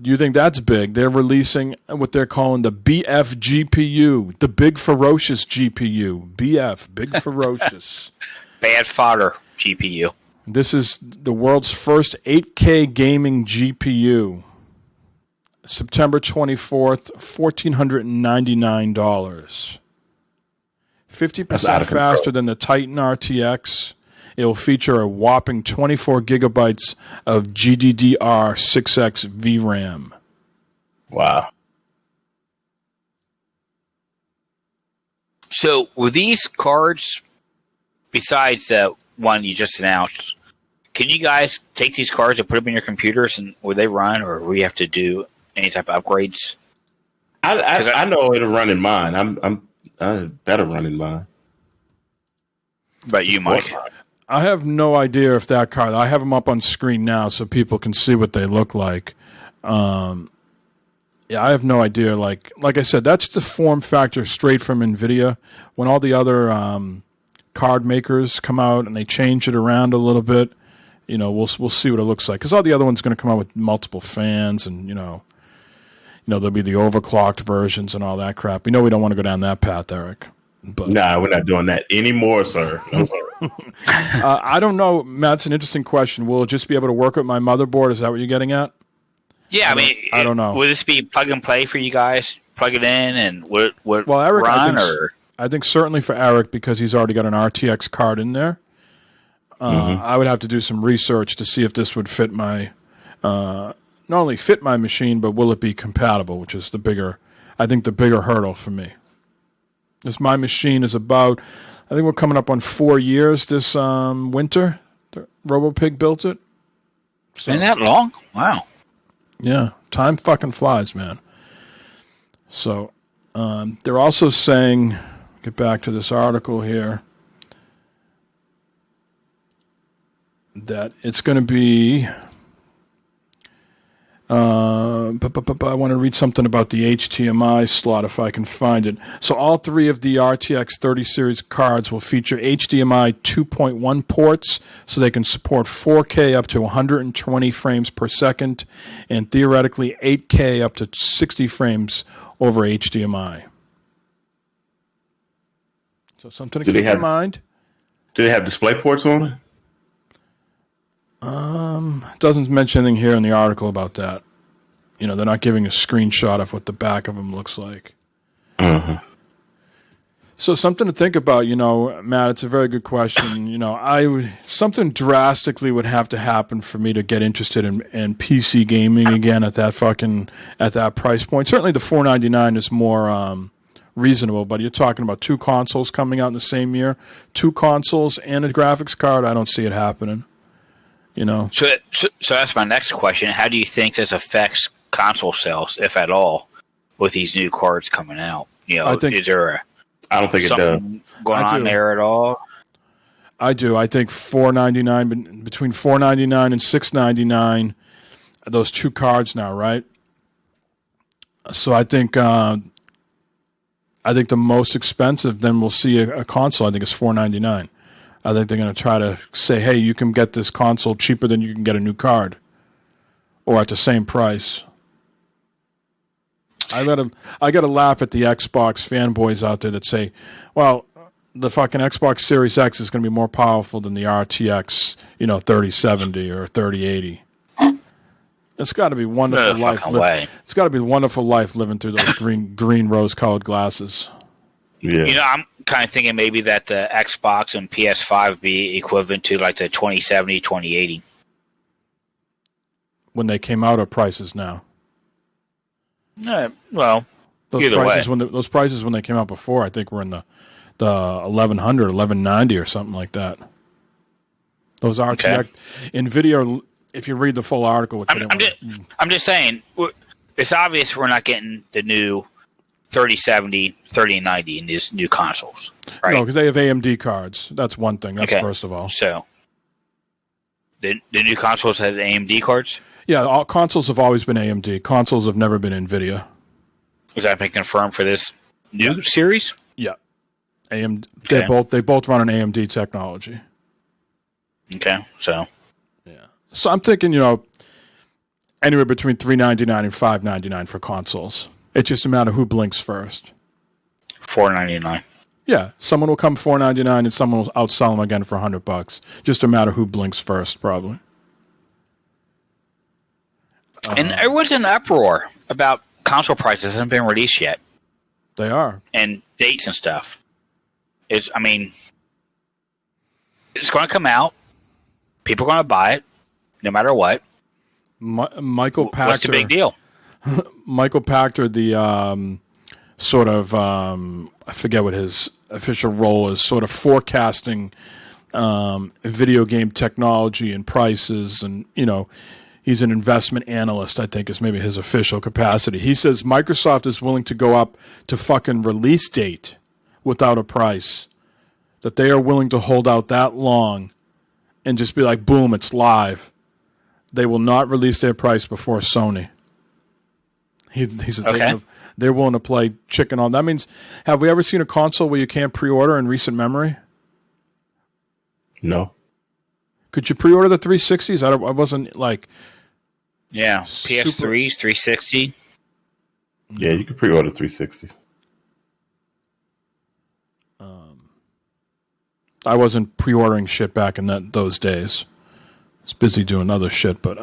Do you think that's big? They're releasing what they're calling the BF GPU, the Big Ferocious GPU. BF, Big Ferocious. Bad fodder GPU. This is the world's first 8K gaming GPU. September 24th, $1,499. 50% faster than the Titan RTX. It will feature a whopping 24 gigabytes of GDDR6X VRAM. Wow. So, were these cards, besides the one you just announced, can you guys take these cards and put them in your computers, and will they run, or will you have to do any type of upgrades? I know it'll run in mine. I better run in mine. But you, Mike? I have no idea if that card. I have them up on screen now so people can see what they look like. I have no idea. Like I said, that's the form factor straight from Nvidia. When all the other card makers come out and they change it around a little bit, we'll see what it looks like. Because all the other ones are going to come out with multiple fans, and there'll be the overclocked versions and all that crap. We don't want to go down that path, Eric. But nah, we're not doing that anymore, sir. No, sir. I don't know, Matt. It's an interesting question. Will it just be able to work with my motherboard? Is that what you're getting at? Yeah, I don't know. Will this be plug and play for you guys? plug it in and would Well, Eric, run? Or I think certainly for Eric, because he's already got an RTX card in there. I would have to do some research to see if this would fit my, not only fit my machine, but will it be compatible, which is the bigger hurdle for me. This my machine is about, I think we're coming up on 4 years this winter. RoboPig built it. So, ain't that long? Wow. yeah, time fucking flies, man. So they're also saying, get back to this article here, that it's going to be, I want to read something about the HDMI slot if I can find it. So all three of the RTX 30 series cards will feature HDMI 2.1 ports, so they can support 4K up to 120 frames per second, and theoretically 8K up to 60 frames over HDMI. So something to keep in mind. Do they have display ports on it? Doesn't mention anything here in the article about that. They're not giving a screenshot of what the back of them looks like. So something to think about, Matt, it's a very good question. Something drastically would have to happen for me to get interested in PC gaming again at that price point. Certainly the $499 is more reasonable, but you're talking about 2 consoles coming out in the same year, 2 consoles and a graphics card. I don't see it happening. So that's my next question. How do you think this affects console sales, if at all, with these new cards coming out? Is there I don't think it does. Going on there at all? I do. I think $499, between $499 and $699, those 2 cards now, right? So I think the most expensive, then we'll see a console. I think it's $499. I think they're going to try to say, hey, you can get this console cheaper than you can get a new card, or at the same price. I gotta laugh at the Xbox fanboys out there that say, well, the fucking Xbox Series X is going to be more powerful than the RTX, 3070 or 3080. It's got to be wonderful life. It's got to be wonderful life living through those green rose-colored glasses. Yeah. I'm kind of thinking maybe that the Xbox and PS5 would be equivalent to like the 2070, 2080. When they came out at prices now. Well, those prices when they came out before, I think were in the 1100, 1190 or something like that. Those RTX Nvidia, if you read the full article, which I'm just saying, it's obvious we're not getting the new 3070, 3090 in these new consoles, right? No, because they have AMD cards. That's one thing. That's first of all. So, the new consoles have AMD cards? Yeah, all consoles have always been AMD. Consoles have never been Nvidia. Has that been confirmed for this new series? Yeah. AMD. Okay. They both run an AMD technology. Okay, so. Yeah. So I'm thinking, anywhere between $399 and $599 for consoles. It's just a matter of who blinks first. $499. Yeah, someone will come $499 and someone will outsell them again for $100. Just a matter of who blinks first, probably. And everyone's in uproar about console prices that haven't been released yet. They are. And dates and stuff. It's going to come out. People are going to buy it, no matter what. Michael Pachter. What's the big deal? Michael Pachter, the I forget what his official role is, sort of forecasting video game technology and prices, and he's an investment analyst, I think is maybe his official capacity. He says Microsoft is willing to go up to fucking release date without a price, that they are willing to hold out that long and just be like, boom, it's live. They will not release their price before Sony. He says they're willing to play chicken on. That means, have we ever seen a console where you can't pre-order in recent memory? No. Could you pre-order the 360s? I wasn't like... Yeah, PS3s, 360. Yeah, you can pre-order 360s. I wasn't pre-ordering shit back in those days. I was busy doing other shit, but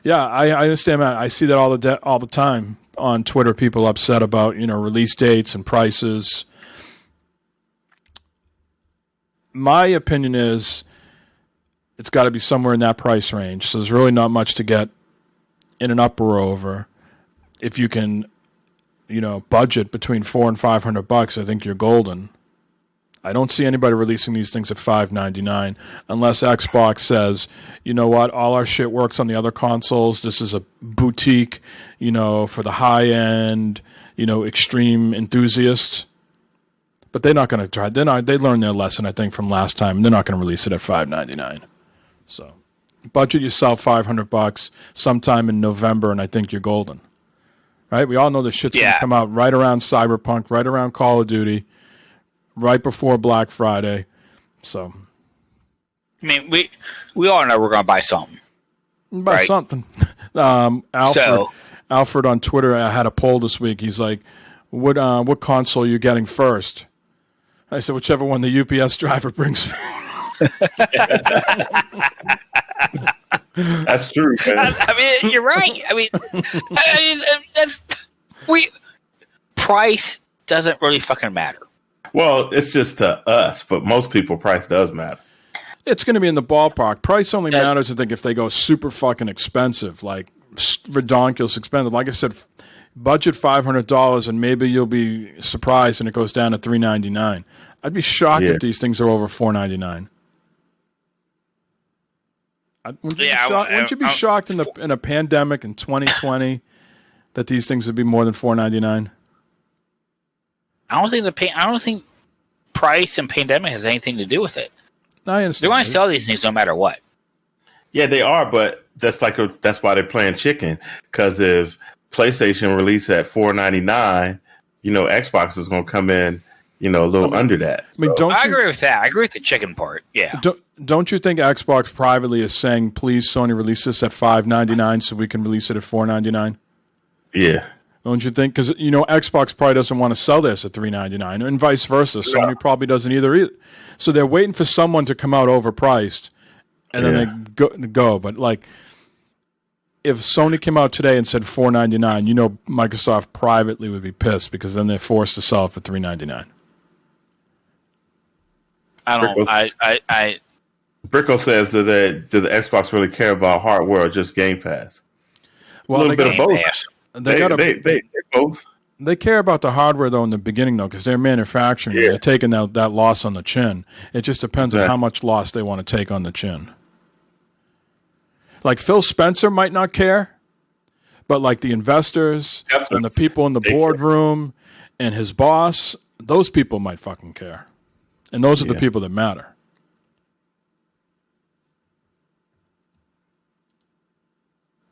yeah, I understand, man. I see that all the time. on Twitter people upset about, release dates and prices. My opinion is it's got to be somewhere in that price range. So there's really not much to get in an uproar over. If you can, budget between $400 and $500, I think you're golden. I don't see anybody releasing these things at $599 unless Xbox says, you know what, all our shit works on the other consoles. This is a boutique, for the high end, extreme enthusiasts. But they're not going to try. They learned their lesson, I think, from last time. They're not going to release it at $599. So budget yourself $500 sometime in November, and I think you're golden. Right? We all know this shit's going to come out right around Cyberpunk, right around Call of Duty, right before Black Friday. So, I mean, we all know we're going to buy something. Buy something. Alfred on Twitter had a poll this week. He's like, "What console are you getting first?" I said, "Whichever one the UPS driver brings me." That's true, man. I mean, you're right. I mean, price doesn't really fucking matter. Well, it's just to us, but most people, price does matter. It's going to be in the ballpark. Price only matters, I think, if they go super fucking expensive, like ridiculous expensive. Like I said, budget $500 and maybe you'll be surprised and it goes down to $399. I'd be shocked if these things are over $499. Wouldn't you be shocked in a pandemic in 2020 that these things would be more than $499? I don't think price and pandemic has anything to do with it. I understand. They're going to sell these things no matter what. Yeah, they are, but that's why they're playing chicken. Because if PlayStation release at $499, Xbox is going to come in, a little under that. I mean, I agree with that. I agree with the chicken part. Yeah. Don't you think Xbox privately is saying, "Please, Sony, release this at $599 so we can release it at $499"? Yeah. Don't you think? Because Xbox probably doesn't want to sell this at $399, and vice versa. Sony probably doesn't either. So they're waiting for someone to come out overpriced, and then they go. But like, if Sony came out today and said $499, Microsoft privately would be pissed because then they're forced to sell it for $399. Brickle says, do the Xbox really care about hardware or just Game Pass? Well, a little bit of both. They both. They care about the hardware, though, in the beginning, though, because they're manufacturing. Yeah. They're taking that loss on the chin. It just depends on how much loss they want to take on the chin. Like, Phil Spencer might not care, but, like, the investors and the people in the boardroom and his boss, those people might fucking care. And those are the people that matter.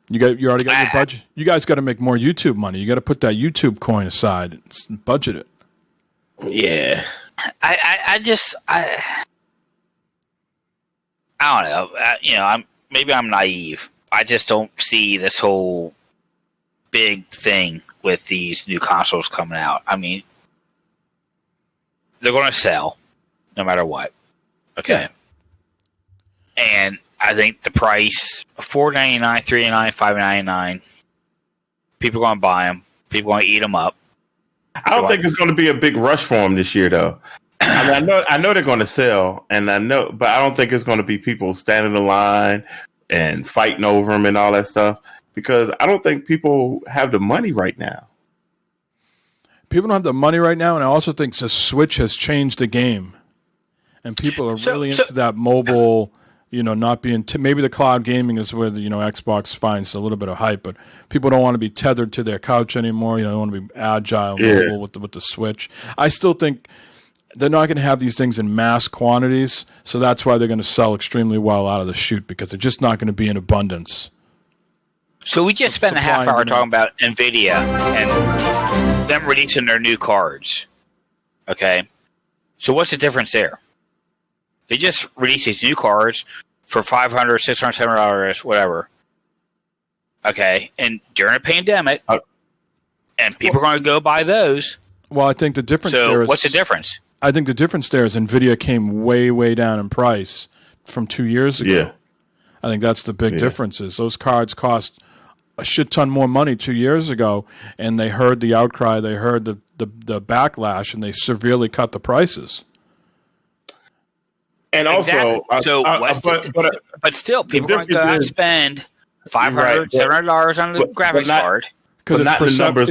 You already got your budget. You guys got to make more YouTube money. You got to put that YouTube coin aside and budget it. Yeah, I don't know. I'm naive. I just don't see this whole big thing with these new consoles coming out. I mean, they're going to sell no matter what. Okay, and I think the price $4.99, $3.99, $5.99. People are going to buy them. People are going to eat them up. I don't think it's going to be a big rush for them this year, though. I know they're going to sell, but I don't think it's going to be people standing in line and fighting over them and all that stuff because I don't think people have the money right now. People don't have the money right now, and I also think the Switch has changed the game, and people are really into that mobile. Not being maybe the cloud gaming is where the Xbox finds a little bit of hype, but people don't want to be tethered to their couch anymore. They want to be agile, mobile with the Switch. I still think they're not going to have these things in mass quantities, so that's why they're going to sell extremely well out of the chute because they're just not going to be in abundance. So we just spent a half hour talking about Nvidia and them releasing their new cards. Okay, so what's the difference there? They just released these new cards for $500, $600, $700, whatever. Okay, and during a pandemic, and people are going to go buy those. Well, I think the difference there is... what's the difference? I think the difference there is Nvidia came way, way down in price from 2 years ago. Yeah. I think that's the big difference is those cards cost a shit ton more money 2 years ago, and they heard the outcry, they heard the backlash, and they severely cut the prices. And also, but still, people are going to go out and spend $500, $700 on the graphics card. But not in the numbers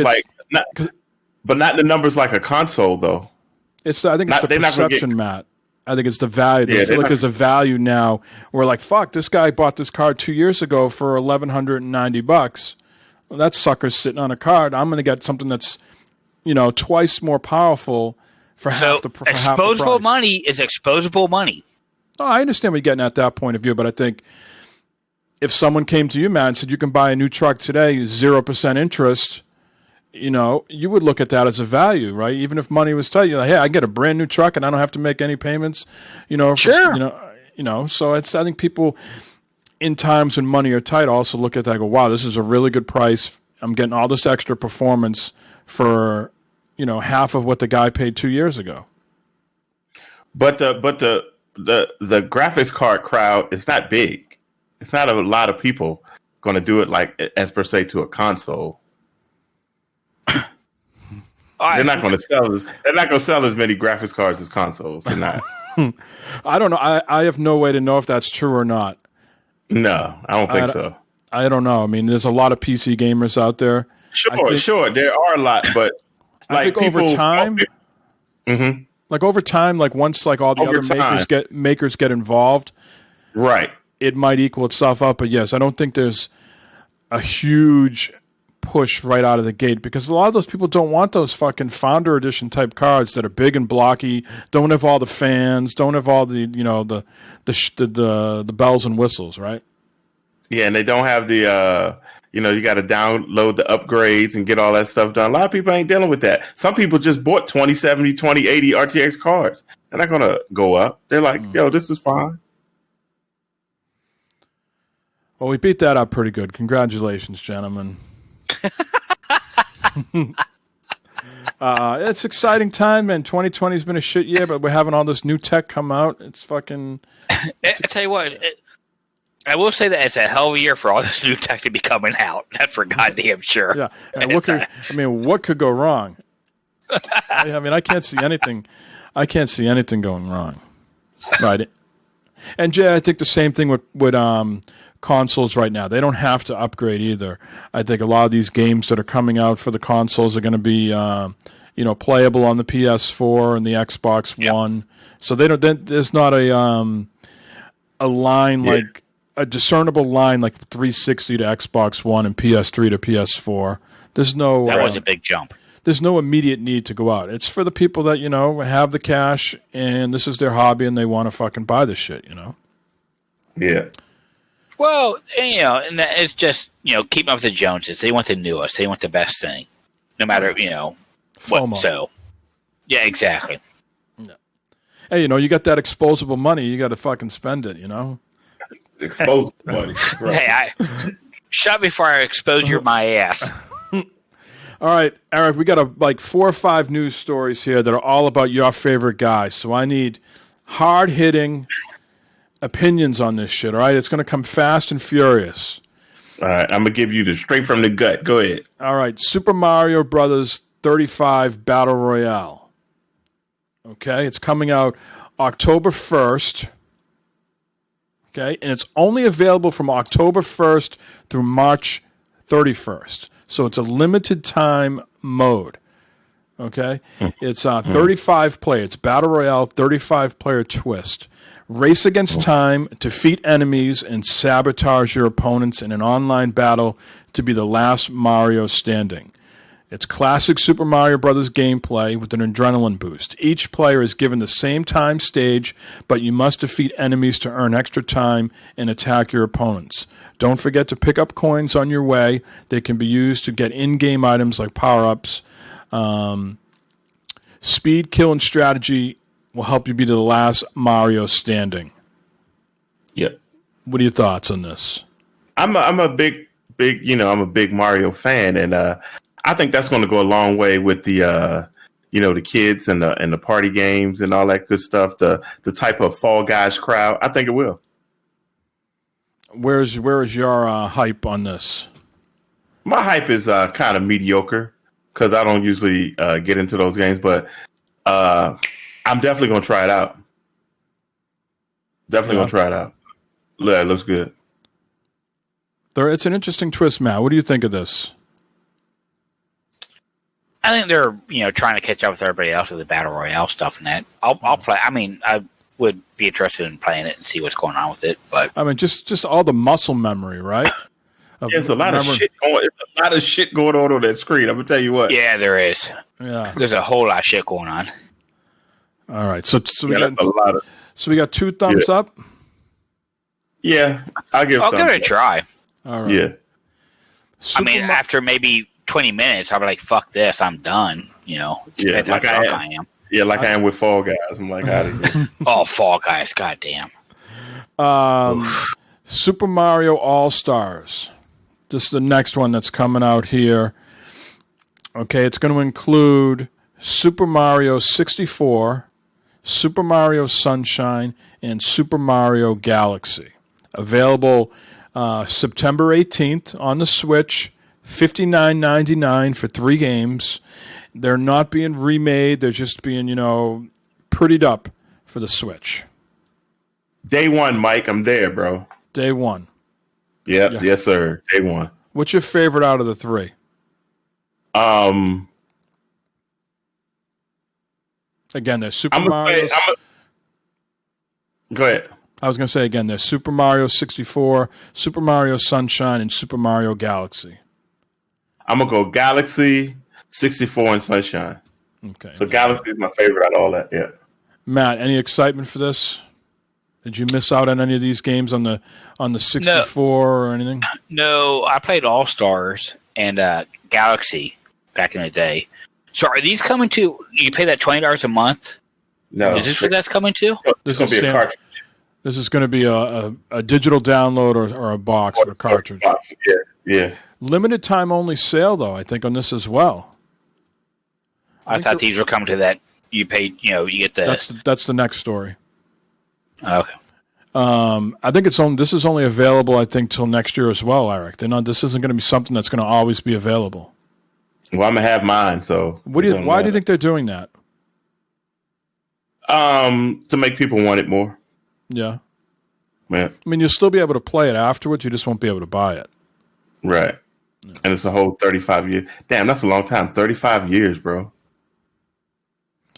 not in the numbers like a console, though. I think it's the perception, Matt. I think it's the value. They feel like there's a value now. We're like, fuck, this guy bought this card 2 years ago for $1,190. Well, that sucker's sitting on a card. I'm going to get something that's, twice more powerful for half the price. Exposable money is exposable money. Oh, I understand what you're getting at that point of view, but I think if someone came to you, Matt, and said you can buy a new truck today, 0% interest, you would look at that as a value, right? Even if money was tight, you're like, hey, I get a brand new truck and I don't have to make any payments, Sure. So I think people in times when money are tight also look at that and go, wow, this is a really good price. I'm getting all this extra performance for, half of what the guy paid 2 years ago. But the graphics card crowd is not big. It's not a lot of people going to do it like as per se to a console. They're not going to sell as many graphics cards as consoles. They're not. I don't know. I have no way to know if that's true or not. No, I don't think so. I don't know. I mean, there's a lot of PC gamers out there. Sure, there are a lot, but I think over time, over time, once all the other makers get involved, right, it might equal itself up. But yes, I don't think there's a huge push right out of the gate because a lot of those people don't want those fucking Founder Edition type cards that are big and blocky, don't have all the fans, don't have all the the bells and whistles, right? Yeah, and they don't have the you got to download the upgrades and get all that stuff done. A lot of people ain't dealing with that. Some people just bought 2070, 2080 RTX cards. They're not gonna go up. They're like, yo, this is fine. Well, we beat that up pretty good. Congratulations, gentlemen. It's exciting time, man. 2020's been a shit year, but we're having all this new tech come out. It's fucking. I tell you what, I will say that it's a hell of a year for all this new tech to be coming out. That's for goddamn sure. Yeah. What could go wrong? I can't see anything. I can't see anything going wrong. Right. And Jay, I think the same thing with consoles right now. They don't have to upgrade either. I think a lot of these games that are coming out for the consoles are going to be, playable on the PS4 and the Xbox One. So there's not a line like a discernible line like 360 to Xbox One and PS3 to PS4. There's no. That was a big jump. There's no immediate need to go out. It's for the people that have the cash and this is their hobby and they want to fucking buy this shit. Yeah. Well, and it's just, keeping up with the Joneses. They want the newest. They want the best thing. No matter, what. FOMO. So, yeah, exactly. No. Hey, you got that exposable money. You got to fucking spend it, Exposable money. Right. Hey, shut before I expose my ass. All right, Eric, we got 4 or 5 news stories here that are all about your favorite guys. So I need hard-hitting opinions on this shit, all right? It's going to come fast and furious. All right, I'm going to give you the straight from the gut. Go ahead. All right, Super Mario Brothers 35 Battle Royale. Okay, it's coming out October 1st. Okay, and it's only available from October 1st through March 31st. So it's a limited time mode. Okay, it's 35 player. It's Battle Royale 35 player twist. Race against time, defeat enemies, and sabotage your opponents in an online battle to be the last Mario standing. It's classic Super Mario Bros. Gameplay with an adrenaline boost. Each player is given the same time stage, but you must defeat enemies to earn extra time and attack your opponents. Don't forget to pick up coins on your way. They can be used to get in-game items like power-ups. Speed, kill, and strategy will help you be the last Mario standing. Yep. What are your thoughts on this? I'm a big I'm a big Mario fan, and I think that's going to go a long way with the the kids and the party games and all that good stuff. The type of Fall Guys crowd. I think it will. Where is your hype on this? My hype is kind of mediocre because I don't usually get into those games, but I'm definitely gonna try it out. Gonna try it out. Yeah, it looks good. It's an interesting twist, Matt. What do you think of this? I think they're trying to catch up with everybody else with the battle royale stuff and that. I'll play. I mean, I would be interested in playing it and see what's going on with it. But I mean, just all the muscle memory, right? There's a lot of shit going. There's a lot of shit going on that screen. I'm gonna tell you what. Yeah, there is. Yeah, there's a whole lot of shit going on. All right, so we got 2 thumbs up. Yeah, I'll give it a try. All right. Yeah. I mean, after maybe 20 minutes, I'll be like, "Fuck this, I'm done." Yeah, depends like how drunk I am. Yeah, like I am with Fall Guys. I'm like, out of here. Oh, Fall Guys, goddamn. Super Mario All Stars. This is the next one that's coming out here. Okay, it's going to include Super Mario 64, Super Mario Sunshine, and Super Mario Galaxy. Available September 18th on the Switch, $59.99 for 3 games. They're not being remade. They're just being, prettied up for the Switch. Day one, Mike. I'm there, bro. Day one. Yep. Yeah. Yes, sir. Day one. What's your favorite out of the 3? Again, there's Super Mario. Go ahead. I was going to say again, there's Super Mario 64, Super Mario Sunshine, and Super Mario Galaxy. I'm going to go Galaxy, 64, and Sunshine. Okay. So Galaxy is my favorite out of all that, yeah. Matt, any excitement for this? Did you miss out on any of these games on the 64 or anything? No, I played All Stars and Galaxy back in the day. So are these coming to, you pay that $20 a month? No. Is this what that's coming to? This is going to be a cartridge. This is going to be a digital download or a box or a cartridge. Yeah. Limited time only sale, though, I think, on this as well. I thought these were coming to that. You paid, you get the. That's the next story. Okay. I think this is only available, I think, till next year as well, Eric. This isn't going to be something that's going to always be available. Well, I'm going to have mine, so. Why do you think they're doing that? To make people want it more. Yeah. Man. I mean, you'll still be able to play it afterwards. You just won't be able to buy it. Right. Yeah. And it's a whole 35 years. Damn, that's a long time. 35 years, bro.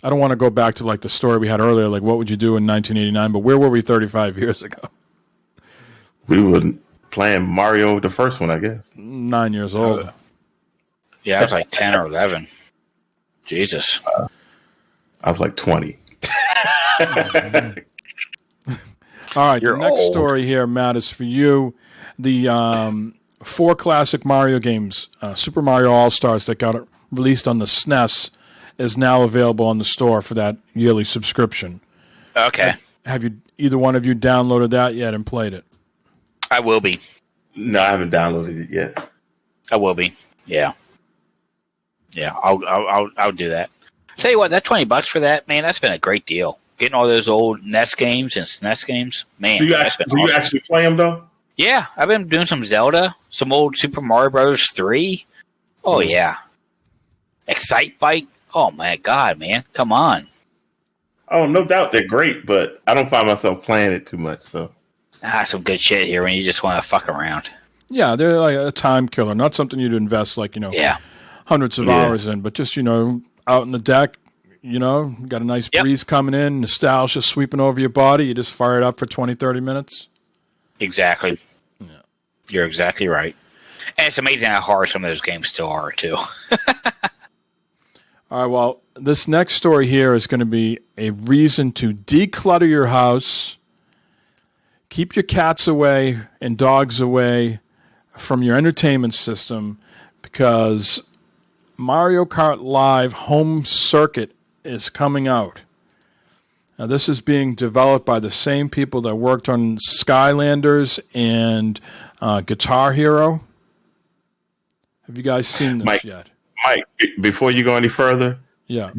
I don't want to go back to like the story we had earlier, like what would you do in 1989, but where were we 35 years ago? We were playing Mario, the first one, I guess. 9 years old. Yeah, I was like 10 or 11. Jesus. I was like 20. All right, the next story here, Matt, is for you. The 4 classic Mario games, Super Mario All-Stars that got released on the SNES, is now available on the store for that yearly subscription. Okay. Have either one of you downloaded that yet and played it? I will be. No, I haven't downloaded it yet. I will be. Yeah. Yeah, I'll do that. Tell you what, that $20 for that, man, that's been a great deal. Getting all those old NES games and SNES games, man. Do you actually play them though? Yeah, I've been doing some Zelda, some old Super Mario Brothers 3. Oh yeah. Excite Bike. Oh my God, man, come on. Oh, no doubt they're great, but I don't find myself playing it too much. So some good shit here when you just want to fuck around. Yeah, they're like a time killer, not something you'd invest hundreds of hours in, but just out in the deck. Got a nice breeze coming in, nostalgia sweeping over your body. You just fire it up for 20, 30 minutes. Exactly. Yeah. You're exactly right. And it's amazing how hard some of those games still are, too. All right, well, this next story here is going to be a reason to declutter your house, keep your cats away and dogs away from your entertainment system, because Mario Kart Live Home Circuit is coming out. Now, this is being developed by the same people that worked on Skylanders and Guitar Hero. Have you guys seen this yet? Mike, before you go any further,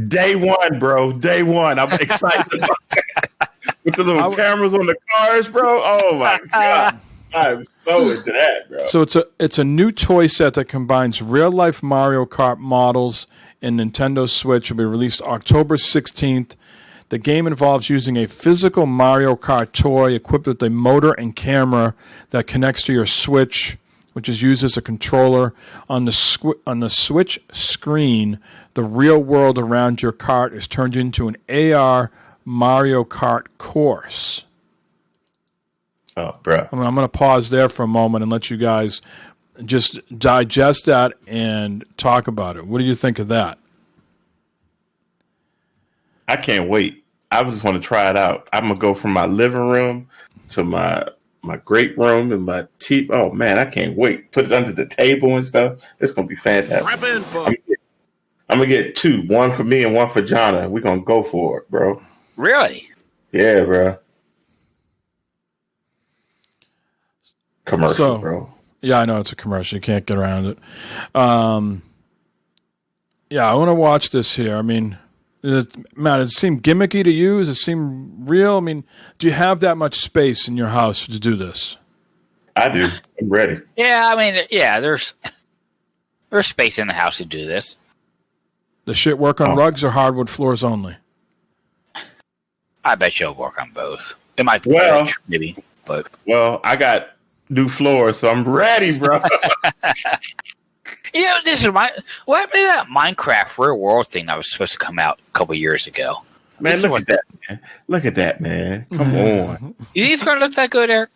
day one, bro. Day one. I'm excited about that. With the little cameras on the cars, bro. Oh, my God. I'm so into that, bro. So it's a new toy set that combines real life Mario Kart models and Nintendo Switch. Will be released October 16th. The game involves using a physical Mario Kart toy equipped with a motor and camera that connects to your Switch, which is used as a controller. On the Switch screen, the real world around your kart is turned into an AR Mario Kart course. Oh, bro. I'm going to pause there for a moment and let you guys just digest that and talk about it. What do you think of that? I can't wait. I just want to try it out. I'm going to go from my living room to my great room and my TV. Oh, man, I can't wait. Put it under the table and stuff. It's going to be fantastic. I'm going to get two. One for me and one for Jonna. We're going to go for it, bro. Really? Yeah, bro. Commercial, bro. Yeah, I know it's a commercial. You can't get around it. Yeah, I want to watch this here. I mean, Matt, does it seem gimmicky to you? Does it seem real? I mean, do you have that much space in your house to do this? I do. I'm ready. Yeah, I mean, yeah, there's space in the house to do this. Does shit work on rugs or hardwood floors only? I bet you'll work on both. It might be maybe, but I got new floors, so I'm ready, bro. This is what happened to that Minecraft Real World thing that was supposed to come out a couple years ago? Man, look at that, man. Look at that, man. Come on. You think it's going to look that good, Eric?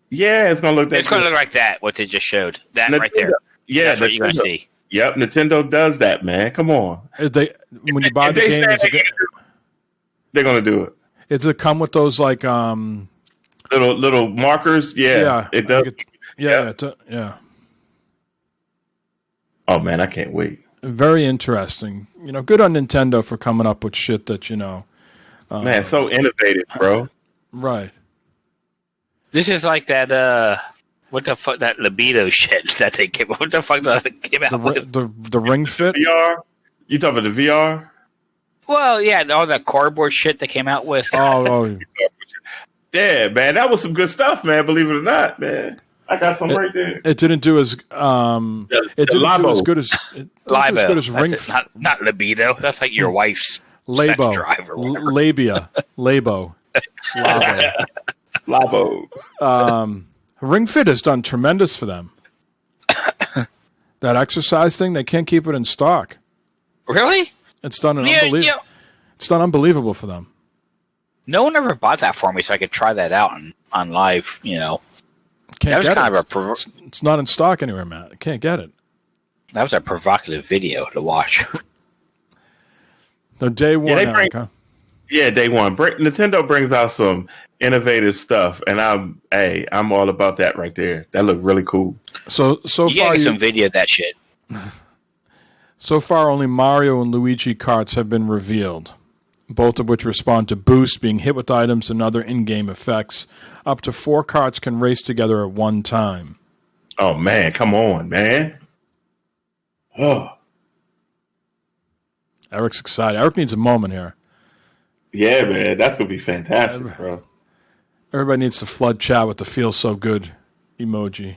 Yeah, it's going to look that good. It's going to look like that, what they just showed. That Nintendo, right there. Yeah, that's what you're going to see. Yep, Nintendo does that, man. Come on. When you buy the game, they're going to do it. Does it come with those like little markers? Yeah, it does. Yeah. Oh man, I can't wait. Very interesting. Good on Nintendo for coming up with shit that man, so innovative, bro. Right. This is like that. What the fuck? That libido shit that they came. What the fuck did they came out with? The Ring Fit VR. You talking about the VR? Well, yeah, all that cardboard shit they came out with. Oh. Yeah, man, that was some good stuff, man. Believe it or not, man. I got some right there. It didn't do as it didn't do as good as Ring Fit. Not libido. That's like your wife's Labo sex drive or whatever. Labia Labo Labo. Ring Fit has done tremendous for them. That exercise thing, they can't keep it in stock. Really? It's done It's done unbelievable for them. No one ever bought that for me, so I could try that out on live. Can't that was get kind it. of it's not in stock anywhere, Matt. I can't get it. That was a provocative video to watch. No, day one. Day one. Nintendo brings out some innovative stuff, and I'm all about that right there. That looked really cool. So far, some video of that shit. So far, only Mario and Luigi carts have been revealed, both of which respond to boosts, being hit with items and other in-game effects. Up to 4 carts can race together at one time. Oh, man. Come on, man. Oh. Eric's excited. Eric needs a moment here. Yeah, man. That's going to be fantastic, bro. Everybody needs to flood chat with the feel so good emoji.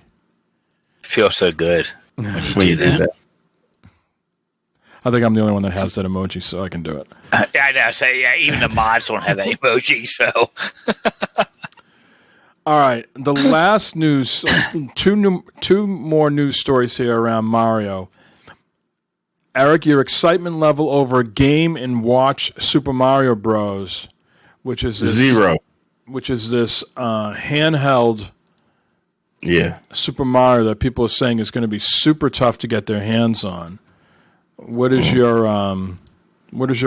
Feels so good when you do that. I think I'm the only one that has that emoji, so I can do it. I know. So yeah, even the mods don't have that emoji. So, all right. The last news, two more news stories here around Mario. Eric, your excitement level over Game and Watch Super Mario Bros, which is this, zero, which is this handheld, Super Mario that people are saying is going to be super tough to get their hands on. What is your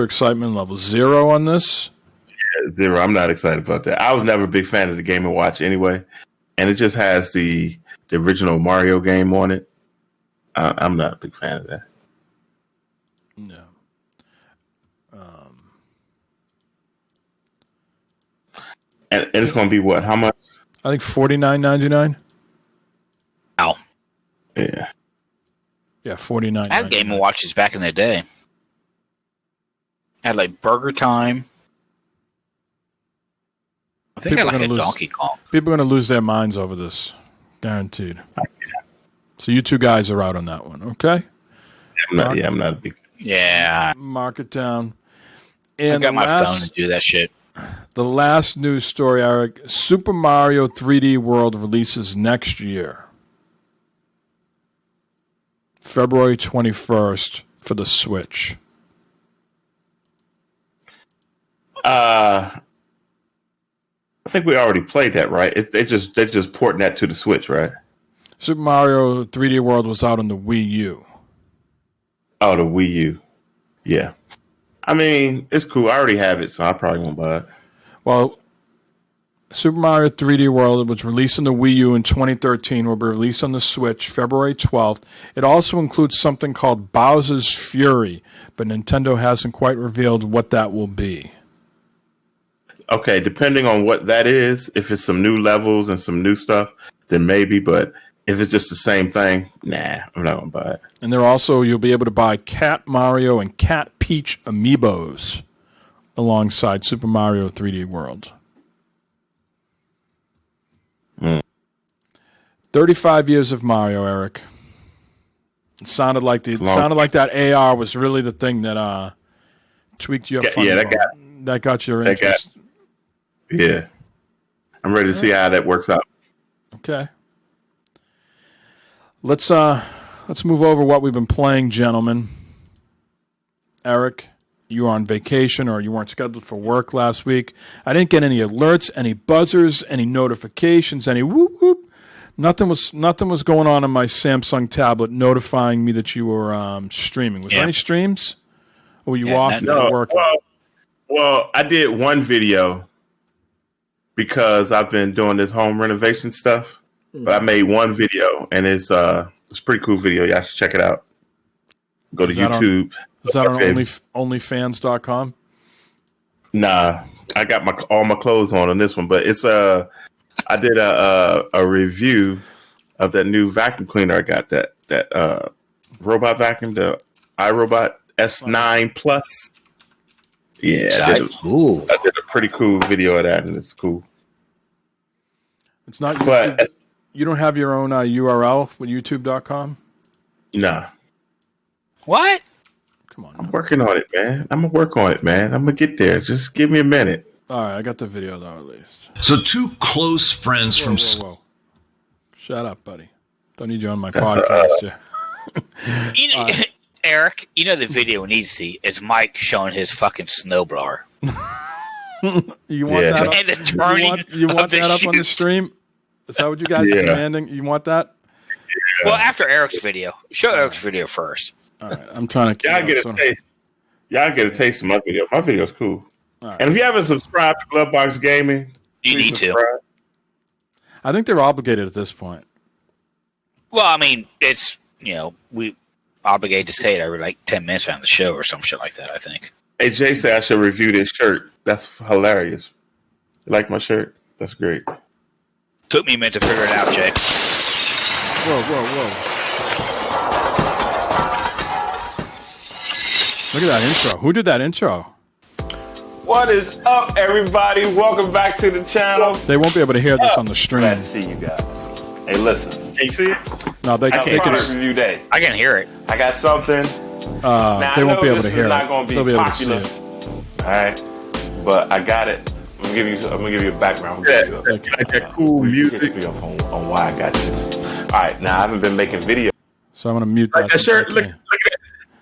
excitement level? 0 on this? Yeah, 0. I'm not excited about that. I was never a big fan of the Game & Watch anyway, and it just has the original Mario game on it. I'm not a big fan of that. No. And it's going to be what? How much? I think $49.99. Ow. Yeah. Yeah, $49. I had Game & Watches back in the day. I had like Burger Time. I think I like a Donkey Kong. People are going to lose their minds over this, guaranteed. So you two guys are out on that one, okay? I'm not a big. Yeah, mark it down. I And got my phone to do that shit. the last news story, Eric, Super Mario 3D World releases next year. February 21st for the Switch. I think we already played that, right? They're just porting that to the Switch, right? Super Mario 3D World was out on the Wii U. Oh, the Wii U. Yeah. I mean, it's cool. I already have it, so I probably won't buy it. Well, Super Mario 3D World was released on the Wii U in 2013, will be released on the Switch February 12th. It also includes something called Bowser's Fury, but Nintendo hasn't quite revealed what that will be. Okay, depending on what that is, if it's some new levels and some new stuff, then maybe, but if it's just the same thing, nah, I'm not going to buy it. And there also, you'll be able to buy Cat Mario and Cat Peach amiibos alongside Super Mario 3D World. 35 years of Mario, Eric. It sounded like that AR was really the thing that tweaked you up. That got your interest. Yeah. I'm ready to see how that works out. Okay. Let's move over what we've been playing, gentlemen. Eric, you were on vacation or you weren't scheduled for work last week. I didn't get any alerts, any buzzers, any notifications, any whoop whoop. Nothing was going on my Samsung tablet notifying me that you were streaming. Was there any streams? Or were you off work? Well, I did one video because I've been doing this home renovation stuff. But I made one video, and it's a pretty cool video. Y'all should check it out. Go to YouTube. Is that on onlyfans.com? Nah, I got all my clothes on this one, but it's I did a review of that new vacuum cleaner I got, that robot vacuum, the iRobot S9 Plus. Yeah, I did a pretty cool video of that, and it's cool. It's not YouTube. But you don't have your own URL with youtube.com? Nah. What? Come on. I'm working on it, man. I'm going to work on it, man. I'm going to get there. Just give me a minute. All right, I got the video, though, at least. So two close friends Whoa. Shut up, buddy. Don't need you on my podcast. Eric, you know the video we need to see is Mike showing his fucking snowblower. You want that up? And the turning you want that up shoes. on the stream? Is that what you guys are demanding? You want that? Yeah. Well, after Eric's video. Show Eric's video first. All right, I'm trying to... Y'all get a taste of my video. My video's cool. Right. And if you haven't subscribed to Glovebox Gaming, you need subscribe. to. I think they're obligated at this point. Well, I mean, it's, we obligated to say it every like 10 minutes on the show or some shit like that, I think. Hey, Jay said I should review this shirt. That's hilarious. You like my shirt? That's great. Took me a minute to figure it out, Jay. Whoa. Look at that intro. Who did that intro? What is up, everybody? Welcome back to the channel. They won't be able to hear this on the stream. Glad to see you guys. Hey, listen. Can you see it? No, they can. Review day. I can hear it. I got something. Now, they won't be able to hear it. Not going to be popular. All right, but I got it. I'm gonna give you a background. That cool music on why I got this. All right, now I haven't been making videos, so I'm gonna mute that. Like that shirt. Look at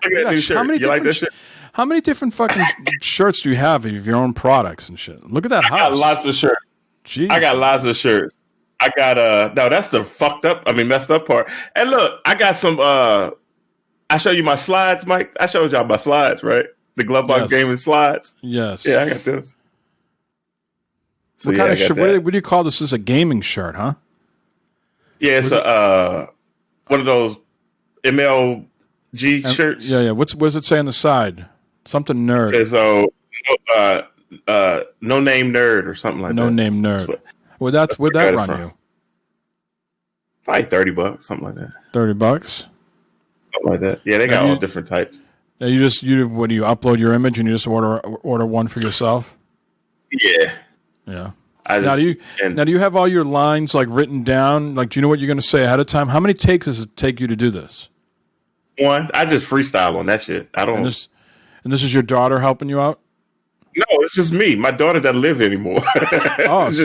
that new shirt. You like that shirt? How many different fucking shirts do you have of your own products and shit? Look at that house. I got lots of shirts. Jeez. I got lots of shirts. I got no, that's the messed up part. And look, I got some I show you my slides, Mike. I showed y'all my slides, right? The Glovebox Gaming slides. Yes. Yeah, I got this. So what kind of shirt? What do you call this? This is a gaming shirt, huh? Yeah, it's one of those MLG shirts. Yeah. What does it say on the side? Something nerd. It says no name nerd or something like that. No name nerd. Would that run you? Probably $30, something like that. $30? Something like that. Yeah, they got all different types. Now you upload your image and you just order one for yourself? Yeah. Yeah. Now do you have all your lines like written down? Like, do you know what you're going to say ahead of time? How many takes does it take you to do this? One. I just freestyle on that shit. I don't. And this is your daughter helping you out? No, it's just me. My daughter doesn't live anymore. Oh, so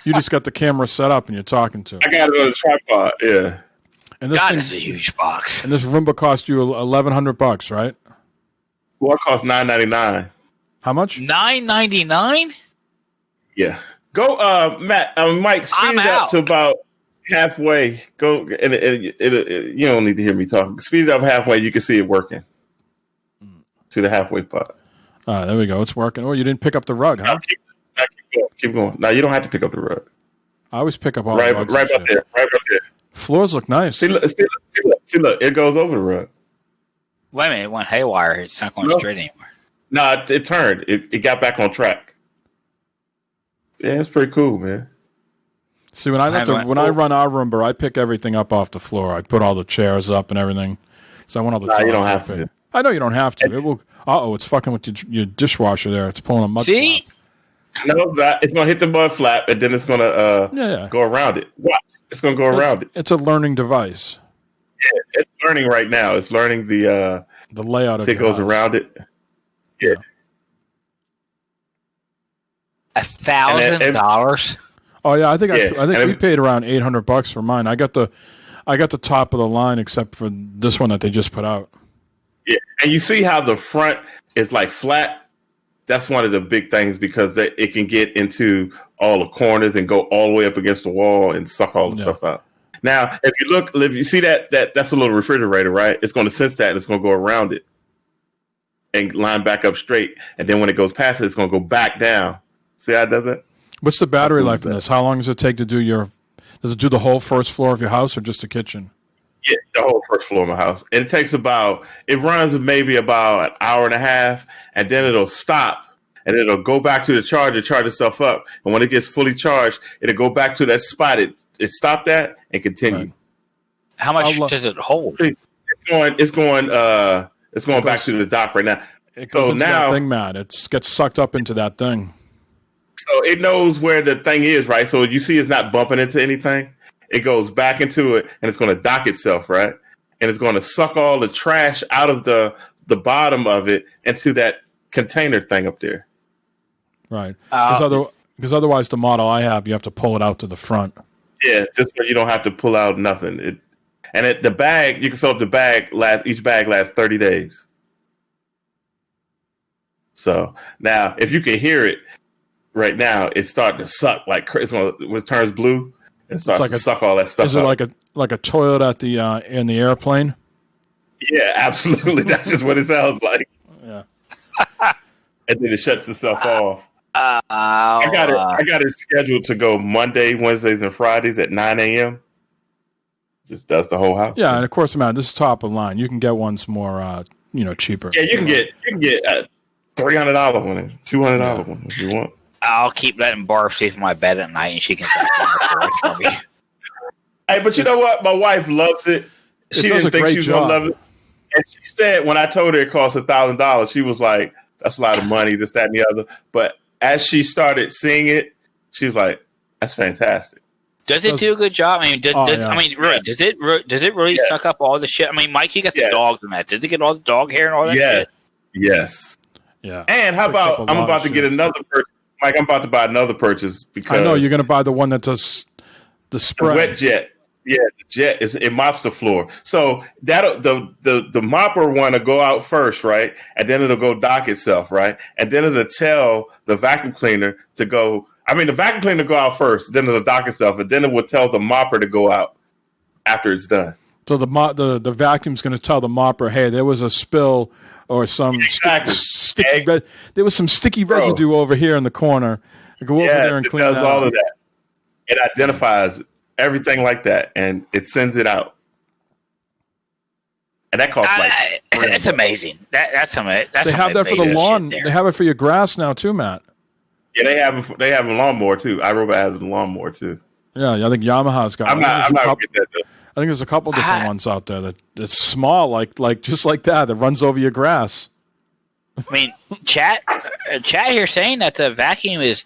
you just got the camera set up and you're talking to her. I got it on a tripod. Yeah. And this God, it's a huge box. And this Roomba cost you $1,100, right? Well, it costs $9.99. How much? $9.99. Yeah. Go, Matt. Mike. Speed it up to about halfway. Go, and you don't need to hear me talk. Speed it up halfway. You can see it working to the halfway part. All right, there we go. It's working. Oh, you didn't pick up the rug, huh? Keep going. Now you don't have to pick up the rug. I always pick up all the rugs. Right up there. Floors look nice. See, look. It goes over the rug. Wait a minute, it went haywire. It's not going straight anymore. No, it turned. It got back on track. Yeah, it's pretty cool, man. See, when I run our Roomba, I pick everything up off the floor. I put all the chairs up and everything. So I want all the. Nah, you don't have to. I know you don't have to. It will. It's fucking with your dishwasher there. It's pulling a mud. See? No, it's going to hit the mud flap, and then it's going to go around it. Watch. It's going to go around it. It's a learning device. Yeah, it's learning right now. It's learning the layout of it. It goes around it. Yeah. $1,000. Oh yeah, I think we paid around $800 for mine. I got the top of the line, except for this one that they just put out. Yeah, and you see how the front is like flat. That's one of the big things because it can get into all the corners and go all the way up against the wall and suck all the stuff out. Now, if you see that's a little refrigerator, right? It's going to sense that and it's going to go around it and line back up straight. And then when it goes past it, it's going to go back down. See how it does it? What's the battery life in this? How long does it take to do does it do the whole first floor of your house or just the kitchen? Yeah, the whole first floor of my house. And it runs maybe about an hour and a half, and then it'll stop, and it'll go back to the charger, charge itself up. And when it gets fully charged, it'll go back to that spot it stopped at and continue. Right. How much does it hold? It's going back to the dock right now. It goes into that thing, Matt. It gets sucked up into that thing. So it knows where the thing is, right? So you see it's not bumping into anything. It goes back into it, and it's going to dock itself, right? And it's going to suck all the trash out of the bottom of it into that container thing up there. Right. Because otherwise, the model I have, you have to pull it out to the front. Yeah, just so you don't have to pull out nothing. The bag, you can fill up the bag. Each bag lasts 30 days. So now, if you can hear it right now, it's starting to suck like when it turns blue. It starts to suck all that stuff. Is it like a toilet at the in the airplane? Yeah, absolutely. That's just what it sounds like. Yeah. And then it shuts itself off. I got it scheduled to go Monday, Wednesdays, and Fridays at 9 a.m. Just does the whole house. Yeah, and of course, man, this is top of line. You can get ones more, cheaper. Yeah, you can get a $300 one, $200 one if you want. I'll keep letting Barb sleep in my bed at night, and she can vacuum for me. Hey, but you know what? My wife loves it. She didn't think she was gonna love it, and she said when I told her it cost $1,000, she was like, "That's a lot of money." This, that, and the other. But as she started seeing it, she was like, "That's fantastic." Does it do a good job? I mean, does it really suck up all the shit? I mean, Mike, you got the dogs in that. Did it get all the dog hair and all that shit? Yes. Yeah. And how about I'm about to get another purchase. Mike, I'm about to buy another purchase because I know you're going to buy the one that does the spray. The wet jet. Yeah, the jet it mops the floor. So that the mopper one will go out first, right? And then it'll go dock itself, right? And then it'll tell the vacuum cleaner to go. I mean, the vacuum cleaner will go out first, then it'll dock itself, and then it will tell the mopper to go out after it's done. So the vacuum's going to tell the mopper, hey, there was a spill or some sticky. There was some sticky residue over here in the corner. Go over there and clean it out. It does all of that. It identifies everything like that, and it sends it out. And that costs that's amazing. That's amazing. They have that for the lawn. They have it for your grass now too, Matt. Yeah, they have a lawnmower too. iRobot has a lawnmower too. Yeah, I think Yamaha's got. I'm not gonna get that though. I think there's a couple different ones out there that's small, like just like that runs over your grass. I mean, chat here saying that the vacuum is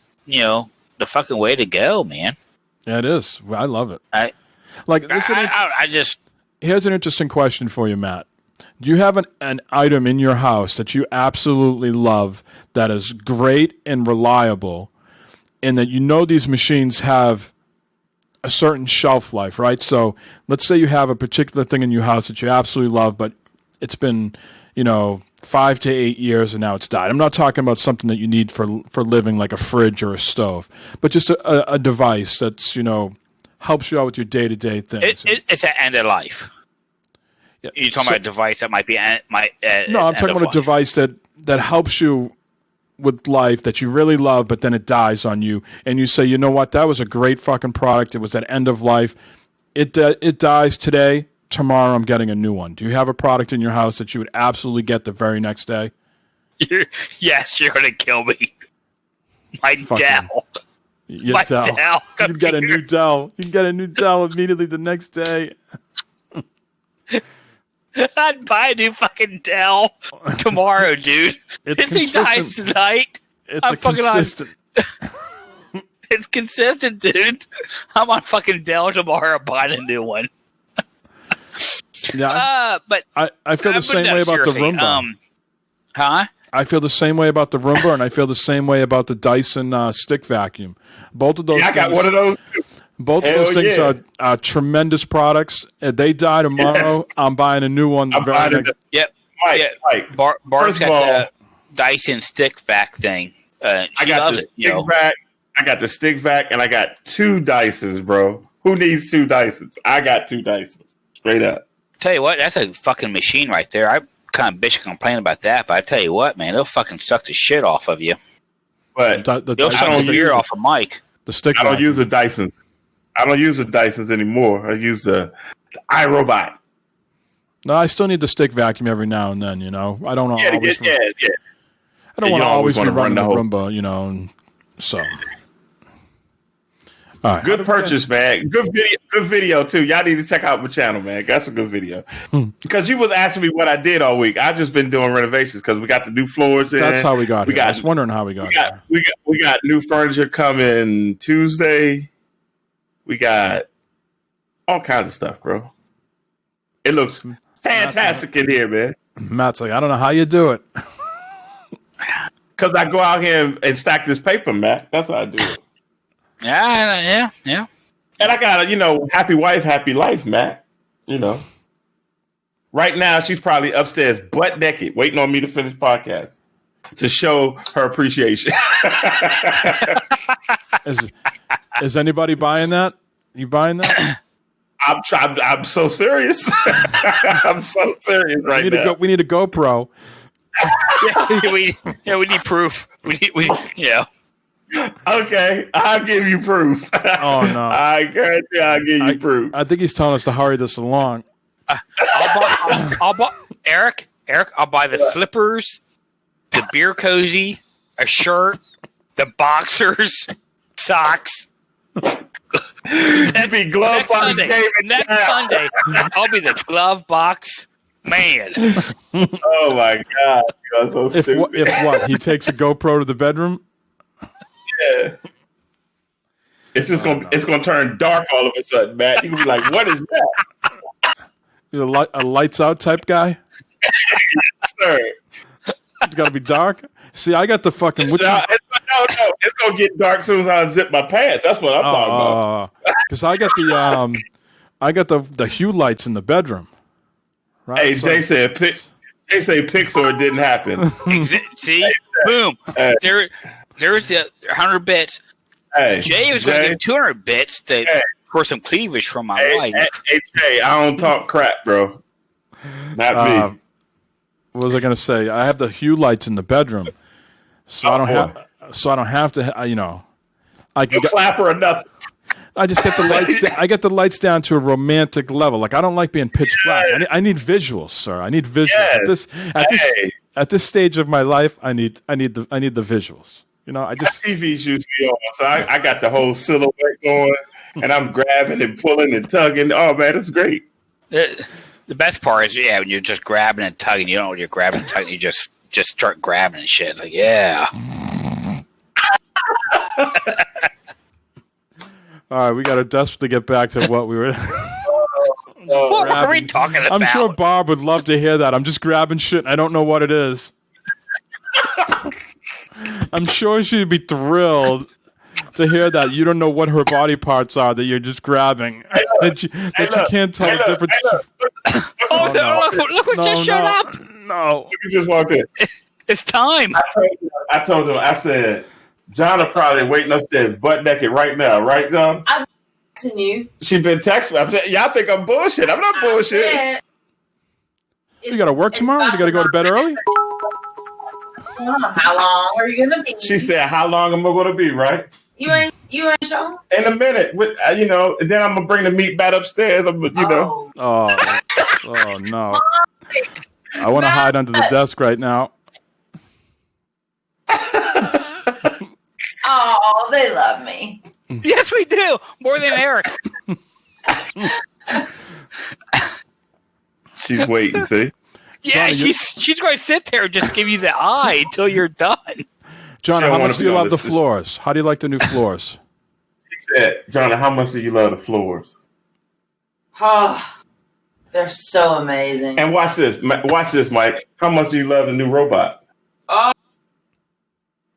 the fucking way to go, man. Yeah, it is. I love it. Just here's an interesting question for you, Matt. Do you have an item in your house that you absolutely love that is great and reliable, and that you know these machines have a certain shelf life, right? So let's say you have a particular thing in your house that you absolutely love, but it's been, 5 to 8 years and now it's died. I'm not talking about something that you need for living like a fridge or a stove, but just a device that's, helps you out with your day-to-day things. It's at end of life. Yeah. You're talking about a device that might be no, I'm talking about a device that helps you with life that you really love, but then it dies on you, and you say, you know what, that was a great fucking product. It was at end of life. It dies today. Tomorrow I'm getting a new one. Do you have a product in your house that you would absolutely get the very next day? Yes, you're going to kill me. My Dell. My Dell. You can get a new Dell. You can get a new Dell immediately the next day. I'd buy a new fucking Dell tomorrow, dude. This thing dies tonight. It's consistent. It's consistent, dude. I'm on fucking Dell tomorrow buying a new one. Yeah, but I feel the same way about the Roomba. Huh? I feel the same way about the Roomba, and I feel the same way about the Dyson stick vacuum. Both of those. Yeah, I got one of those. Both of those things are tremendous products. If they die tomorrow, I'm buying a new one. Yep. Mike. Bart's got the Dyson stick vac thing. I got the stick vac. I got the stick vac, and I got 2 Dysons, bro. Who needs 2 Dysons? I got 2 Dysons. Straight up. Tell you what, that's a fucking machine right there. I kind of bitch and complain about that, but I tell you what, man, they'll fucking suck the shit off of you. But they'll suck the ear off of Mike. The stick. I don't use the Dysons. I don't use the Dysons anymore. I use the iRobot. No, I still need the stick vacuum every now and then. I don't want to always. Yeah. I don't want to always be running the Roomba. So. All right. Good purchase, man. Good video too. Y'all need to check out my channel, man. Got some good video. Because you was asking me what I did all week. I just been doing renovations because we got the new floors in. That's how we got here. I was wondering how we got here. We got new furniture coming Tuesday. We got all kinds of stuff, bro. It looks fantastic in here, man. Matt's like, I don't know how you do it. Because I go out here and stack this paper, Matt. That's how I do it. Yeah. And I got a, happy wife, happy life, Matt. Right now, she's probably upstairs butt naked, waiting on me to finish podcast to show her appreciation. Is anybody buying that? You buying that? I'm so serious. I'm so serious right now. We need a GoPro. we need proof. Okay, I'll give you proof. Oh no! I guarantee I'll give you proof. I think he's telling us to hurry this along. I'll buy Eric. I'll buy the slippers, the beer cozy, a shirt, the boxers, socks. You be glove box gaming. Next Sunday, I'll be the glove box man. Oh my god! You're so stupid. If what? He takes a GoPro to the bedroom. Yeah. It's just gonna turn dark all of a sudden, Matt. You can be like, "What is that?" You're a lights out type guy. Yes, sir. It's got to be dark. See, I got the fucking. No, it's gonna get dark as soon as I unzip my pants. That's what I'm talking about. Because I got the hue lights in the bedroom. Right? Hey, Jay said Pixar didn't happen. See, boom. There was 100 bits. Hey, Jay was going to give 200 bits for some cleavage from my wife. Hey, Jay, I don't talk crap, bro. Not me. What was I going to say? I have the hue lights in the bedroom, so I don't have to. I can clapper or nothing. I just get the lights. I get the lights down to a romantic level. Like I don't like being pitch black. I need visuals, sir. I need visuals. Yes. At this stage of my life, I need the visuals. I just TV's usually on, so I got the whole silhouette going, and I'm grabbing and pulling and tugging. Oh man, it's great. The best part is when you're just grabbing and tugging. You don't know what you're grabbing and tugging. You just start grabbing and shit. It's like All right, we got to desperately get back to what we were. What are we talking about? I'm sure Barb would love to hear that. I'm just grabbing shit, and I don't know what it is. I'm sure she'd be thrilled to hear that. You don't know what her body parts are that you're just grabbing. That you can't tell the difference. Oh, no. Look who just showed up. No. You just walked in. It's time. I told him, I said, John are probably waiting upstairs, butt naked right now, right, John? I'm texting you. She been texting me. I'm saying, y'all think I'm bullshit. I'm not bullshit. You got to work tomorrow? You got to go to bed early? How long are you gonna be? She said, "How long am I gonna be?" Right? You ain't sure? In a minute, and then I'm gonna bring the meat back upstairs. Oh no! I want to hide under the desk right now. Oh, they love me. Yes, we do. More than Eric. She's waiting. See? Yeah, she's going to sit there and just give you the eye until you're done. John, how much do you love the floors? How do you like the new floors? He said, John, how much do you love the floors? Oh, they're so amazing. And watch this, Mike. How much do you love the new robot? Oh,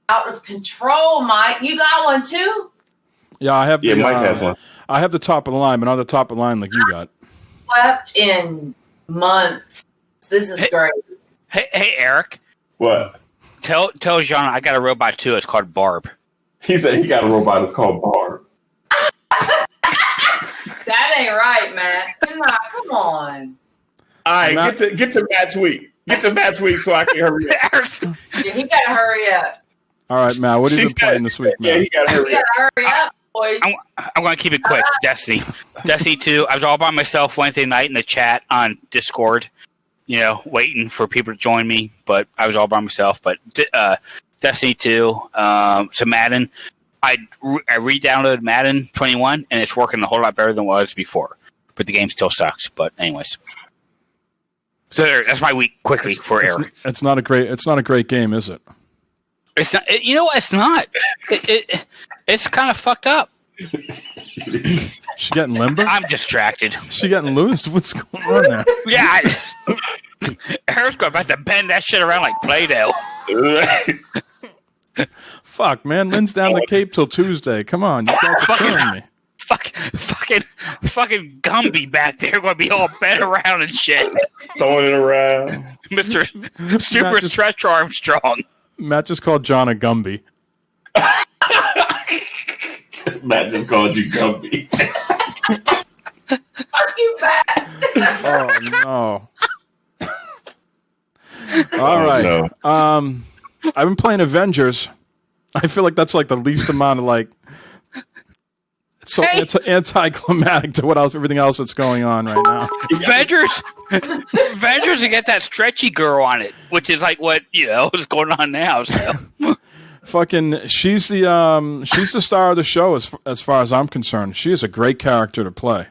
out of control, Mike. You got one too? Yeah, I have. Mike has one. I have the top of the line, but not the top of the line like you got. Slept in months. This is great. Hey, Eric. What? Tell John I got a robot too. It's called Barb. He said he got a robot. It's called Barb. That ain't right, man. Come on. All right, get to match week. Get to match week so I can hurry up. Yeah, he gotta hurry up. All right, Matt. What have you been playing this week, Matt? Yeah, he gotta hurry up, boys. I'm going to keep it quick. Destiny 2. I was all by myself Wednesday night in the chat on Discord. Waiting for people to join me, but I was all by myself. But Destiny 2, so Madden. I re-downloaded Madden 21, and it's working a whole lot better than it was before. But the game still sucks. But anyways, so that's my week quickly for Eric. It's not a great game, is it? It's not. It's not. It's kind of fucked up. She getting limber? I'm distracted. She getting loose? What's going on there? Yeah. Eric's about to bend that shit around like Play-Doh. Fuck, man. Lynn's down the Cape till Tuesday. Come on. You guys are killing me. Fucking Gumby back there going to be all bent around and shit. Throwing it around. Mr. Super Stretch Armstrong. Matt just called John a Gumby. Matt just called you Gumby. Fuck you back. Oh, no. All right. No. I've been playing Avengers. I feel like that's like the least amount of like. It's anticlimactic to everything else that's going on right now. Avengers to get that stretchy girl on it, which is like what is going on now. So. Fucking, she's the star of the show as far as I'm concerned. She is a great character to play.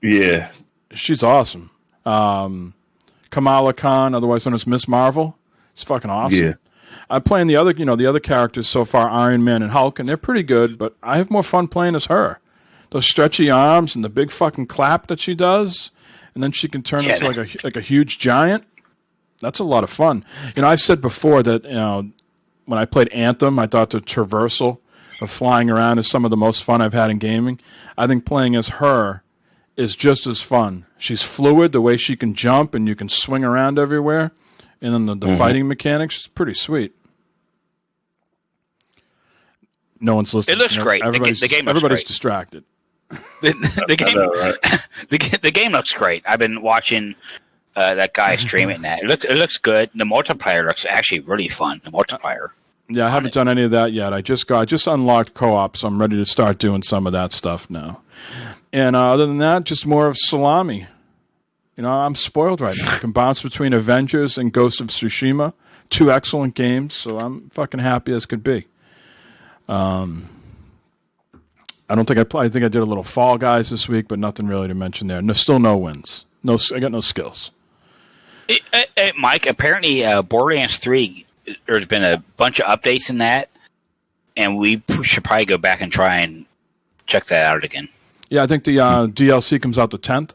Yeah, she's awesome. Kamala Khan, otherwise known as Miss Marvel, she's fucking awesome. Yeah. I'm playing the other characters so far, Iron Man and Hulk, and they're pretty good. But I have more fun playing as her. Those stretchy arms and the big fucking clap that she does, and then she can turn into like a huge giant. That's a lot of fun. I've said before that when I played Anthem, I thought the traversal of flying around is some of the most fun I've had in gaming. I think playing as her is just as fun. She's fluid, the way she can jump and you can swing around everywhere. And then the fighting mechanics is pretty sweet. No one's listening. It looks great. Everybody's great. distracted. The game looks great. I've been watching that guy streaming that. It looks good. The multiplayer looks actually really fun. The multiplayer. Yeah, I haven't done any of that yet. I just unlocked co-op, so I'm ready to start doing some of that stuff now. And other than that, just more of salami. I'm spoiled right now. I can bounce between Avengers and Ghost of Tsushima, 2 excellent games, so I'm fucking happy as could be. I think I did a little Fall Guys this week, but nothing really to mention there. Still no wins. I got no skills. Hey, Mike, apparently Borderlands 3, there's been a bunch of updates in that, and we should probably go back and try and check that out again. Yeah, I think the DLC comes out the 10th.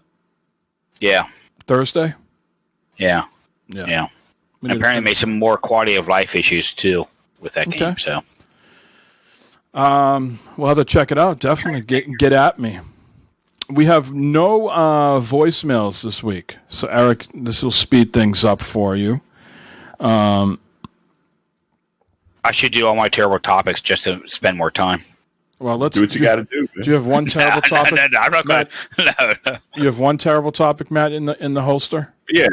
Yeah. Thursday. Yeah. And apparently made some more quality of life issues too with that game. So we'll have to check it out. Definitely get at me. We have no voicemails this week, so Eric, this will speed things up for you. I should do all my terrible topics just to spend more time. Well, let's do what you got to do. Do you have one terrible topic? No, I'm not going. No. You have one terrible topic, Matt, in the holster? Yeah.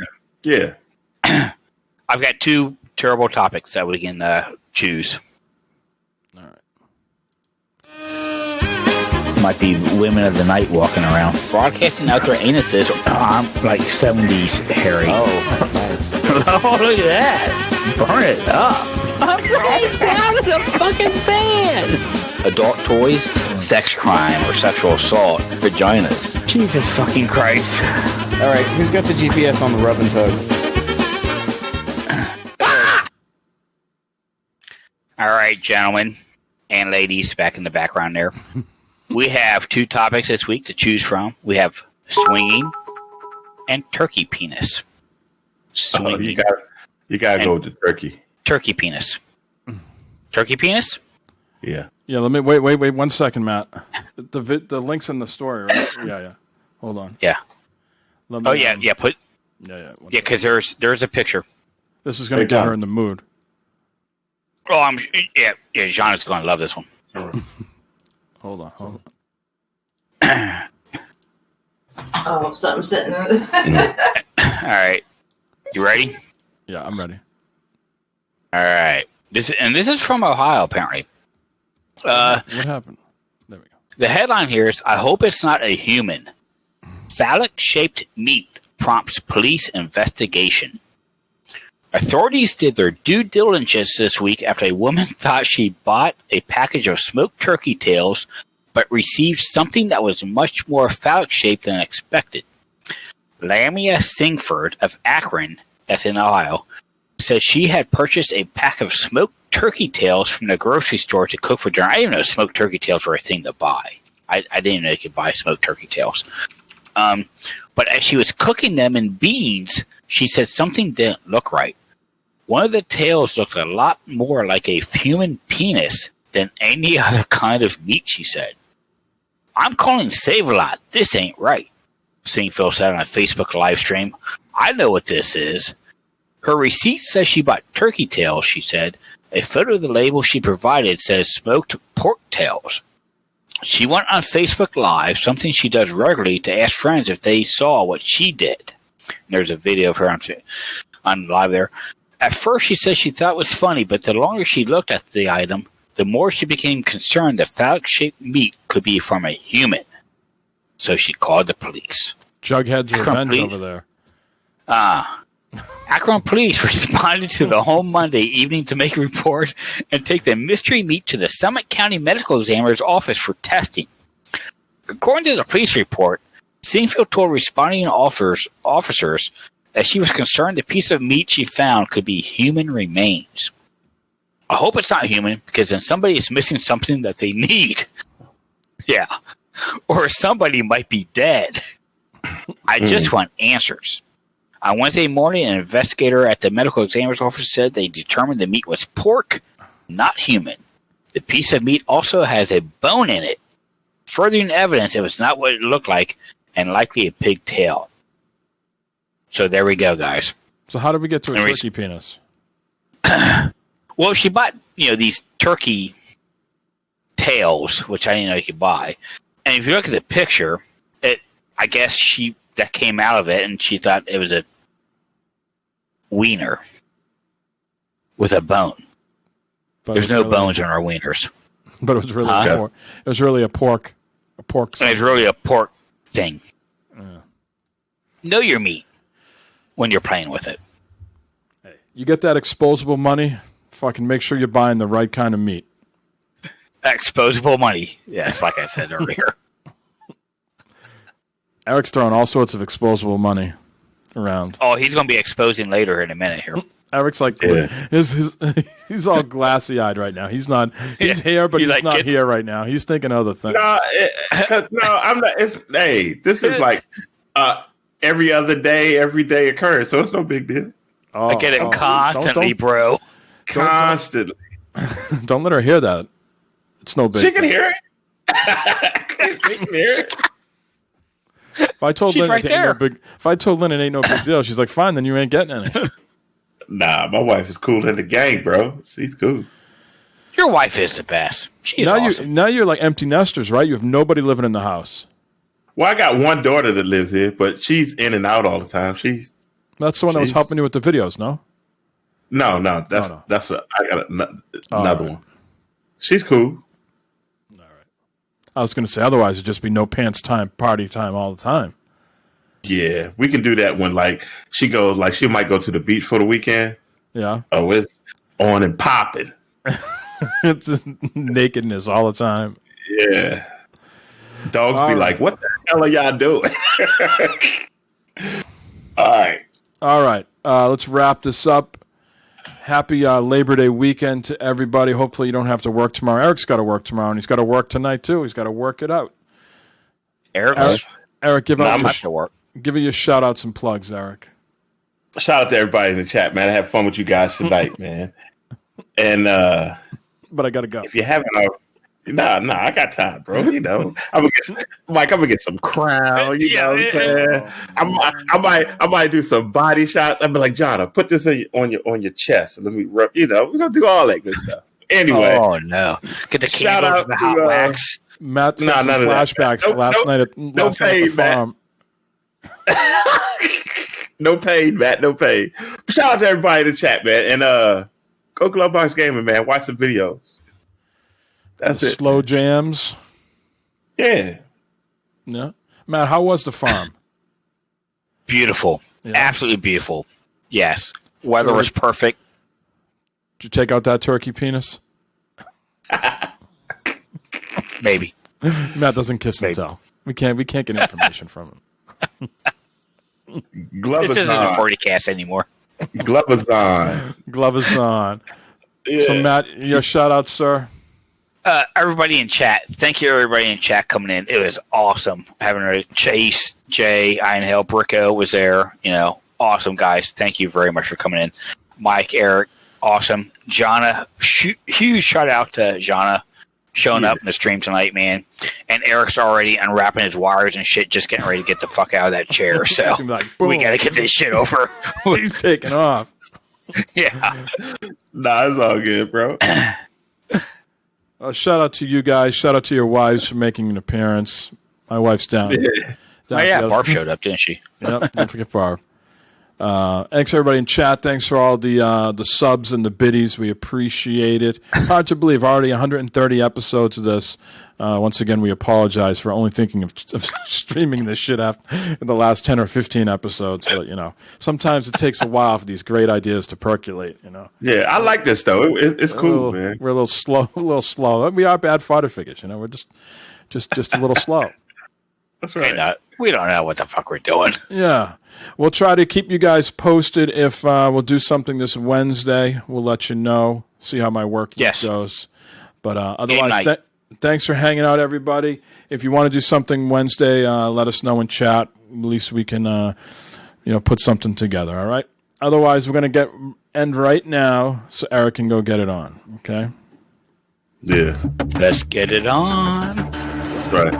I've got 2 terrible topics that we can choose. All right. Might be women of the night walking around, broadcasting out their anuses. I'm like 70s Harry. Oh, nice. Oh, look at that! Burn it up. I'm right down in the fucking bed. Adult toys, sex crime or sexual assault, vaginas. Jesus fucking Christ. All right, who's got the GPS on the rub and tug? All right, gentlemen and ladies back in the background there. We have 2 topics this week to choose from. We have swinging and turkey penis. Swinging. You gotta go with the turkey. Turkey penis. Turkey penis? Yeah. Yeah, let me wait 1 second, Matt. The link's in the story, right? Yeah. Hold on. Yeah. Put. Yeah, because there's a picture. This is going to get her in the mood. Oh, John is going to love this one. Hold on. Oh, something's sitting. All right. You ready? Yeah, I'm ready. All right. This is from Ohio, apparently. What happened? There we go. The headline here is, I hope it's not a human. Phallic-shaped meat prompts police investigation. Authorities did their due diligence this week after a woman thought she bought a package of smoked turkey tails but received something that was much more phallic-shaped than expected. Lamia Singford of Akron, that's in Ohio, said she had purchased a pack of smoked turkey tails from the grocery store to cook for dinner. I didn't even know smoked turkey tails were a thing to buy. I didn't even know you could buy smoked turkey tails. But as she was cooking them in beans, she said something didn't look right. One of the tails looked a lot more like a human penis than any other kind of meat, she said. I'm calling Save-A-Lot. This ain't right, Singfield said on a Facebook live stream. I know what this is. Her receipt says she bought turkey tails, she said. A photo of the label she provided says smoked pork tails. She went on Facebook Live, something she does regularly, to ask friends if they saw what she did. And there's a video of her on live there. At first, she said she thought it was funny, but the longer she looked at the item, the more she became concerned the phallic-shaped meat could be from a human. So she called the police. Jughead's revenge over there. Akron police responded to the home Monday evening to make a report and take the mystery meat to the Summit County Medical Examiner's office for testing. According to the police report, Singfield told responding officers that she was concerned the piece of meat she found could be human remains. I hope it's not human, because then somebody is missing something that they need. Yeah. Or somebody might be dead. I just want answers. On Wednesday morning, an investigator at the medical examiner's office said they determined the meat was pork, not human. The piece of meat also has a bone in it, furthering evidence it was not what it looked like and likely a pig tail. So there we go, guys. So how did we get to a turkey penis? Well, she bought, these turkey tails, which I didn't know you could buy. And if you look at the picture, I guess that came out of it, and she thought it was a wiener with a bone. But there's no bones in our wieners. But it was really a pork. It was really a pork thing. Know your meat when you're playing with it. Hey, you get that exposable money, fucking make sure you're buying the right kind of meat. Exposable money. Yes, like I said earlier. Eric's throwing all sorts of exposable money around. Oh, he's going to be exposing later in a minute here. Eric's like, he's all glassy eyed right now. He's not. He's here, but he's like, not here right now. He's thinking other things. No, I'm not. This is like every other day, everyday occurrence, so it's no big deal. I get it constantly, bro. Constantly. Don't let her hear that. It's no big. She can hear it. She can hear it. If I told Lynn right it ain't no big deal, she's like, fine, then you ain't getting any. Nah, my wife is cooler than the gang, bro. She's cool. Your wife is the best. She's awesome. Now you're like empty nesters, right? You have nobody living in the house. Well, I got one daughter that lives here, but she's in and out all the time. That's the one that was helping you with the videos, no? No. I got another one. She's cool. All right. I was going to say, otherwise it'd just be no pants time, party time all the time. Yeah, we can do that when she goes, she might go to the beach for the weekend. Yeah. Oh, it's on and popping. It's just nakedness all the time. Yeah. Dogs be like, what the hell are y'all doing? All right. Let's wrap this up. Happy Labor Day weekend to everybody. Hopefully you don't have to work tomorrow. Eric's got to work tomorrow, and he's got to work tonight, too. He's got to work it out. Eric, give it your shout-outs and plugs, Eric. Shout out to everybody in the chat, man. I had fun with you guys tonight, man. And but I got to go. If you haven't I got time, bro. You know, I'm gonna get some crown. You know what I'm saying? I might do some body shots. I'll be like, John, put this on your chest and let me rub. You know, we're gonna do all that good stuff. Anyway, oh no, get the candles and the hot wax. Matt's got some flashbacks last night at the farm. No pain, Matt. No pain. Shout out to everybody in the chat, man, and go Glovebox Gaming, man. Watch the videos. That's it. Slow jams. Yeah. Matt, how was the farm? Beautiful. Yeah. Absolutely beautiful. Yes. Weather was perfect. Did you take out that turkey penis? Maybe. Matt doesn't kiss and tell. We can't get information from him. This isn't a 40cast anymore. Glove is on. Yeah. So Matt, your shout out, sir. Everybody in chat. Thank you, everybody in chat coming in. It was awesome having Chase, Jay, Iron Hell, Bricko was there. You know, awesome guys. Thank you very much for coming in. Mike, Eric, awesome. Jonna, huge shout out to Jonna showing up in the stream tonight, man. And Eric's already unwrapping his wires and shit, just getting ready to get the fuck out of that chair. So we got to get this shit over. He's taking off. Yeah. Nah, it's all good, bro. Shout out to you guys. Shout out to your wives for making an appearance. My wife's down. Barb showed up, didn't she? Yep, don't forget Barb. Thanks everybody in chat. Thanks for all the subs and the biddies. We appreciate it. Hard to believe, already 130 episodes of this. Once again, we apologize for only thinking of streaming this shit after in the last 10 or 15 episodes. But you know, sometimes it takes a while for these great ideas to percolate. You know. Yeah, I like this though. It's cool, man. We're a little slow. We are bad fodder figures. You know, we're just a little slow. That's right. We don't know what the fuck we're doing. Yeah. We'll try to keep you guys posted if we'll do something this Wednesday. We'll let you know, see how my work goes. But otherwise, thanks for hanging out, everybody. If you want to do something Wednesday, let us know in chat. At least we can put something together, all right? Otherwise, we're going to end right now so Eric can go get it on, okay? Yeah. Let's get it on. Right.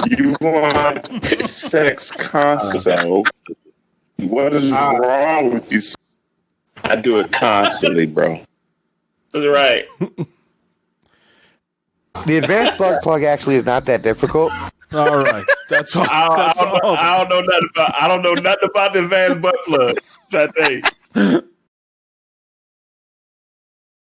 You want sex console? What is wrong with you? I do it constantly, bro. That's right. The advanced bug plug actually is not that difficult. All right, that's all. I don't know nothing about the advanced butt plug. That thing.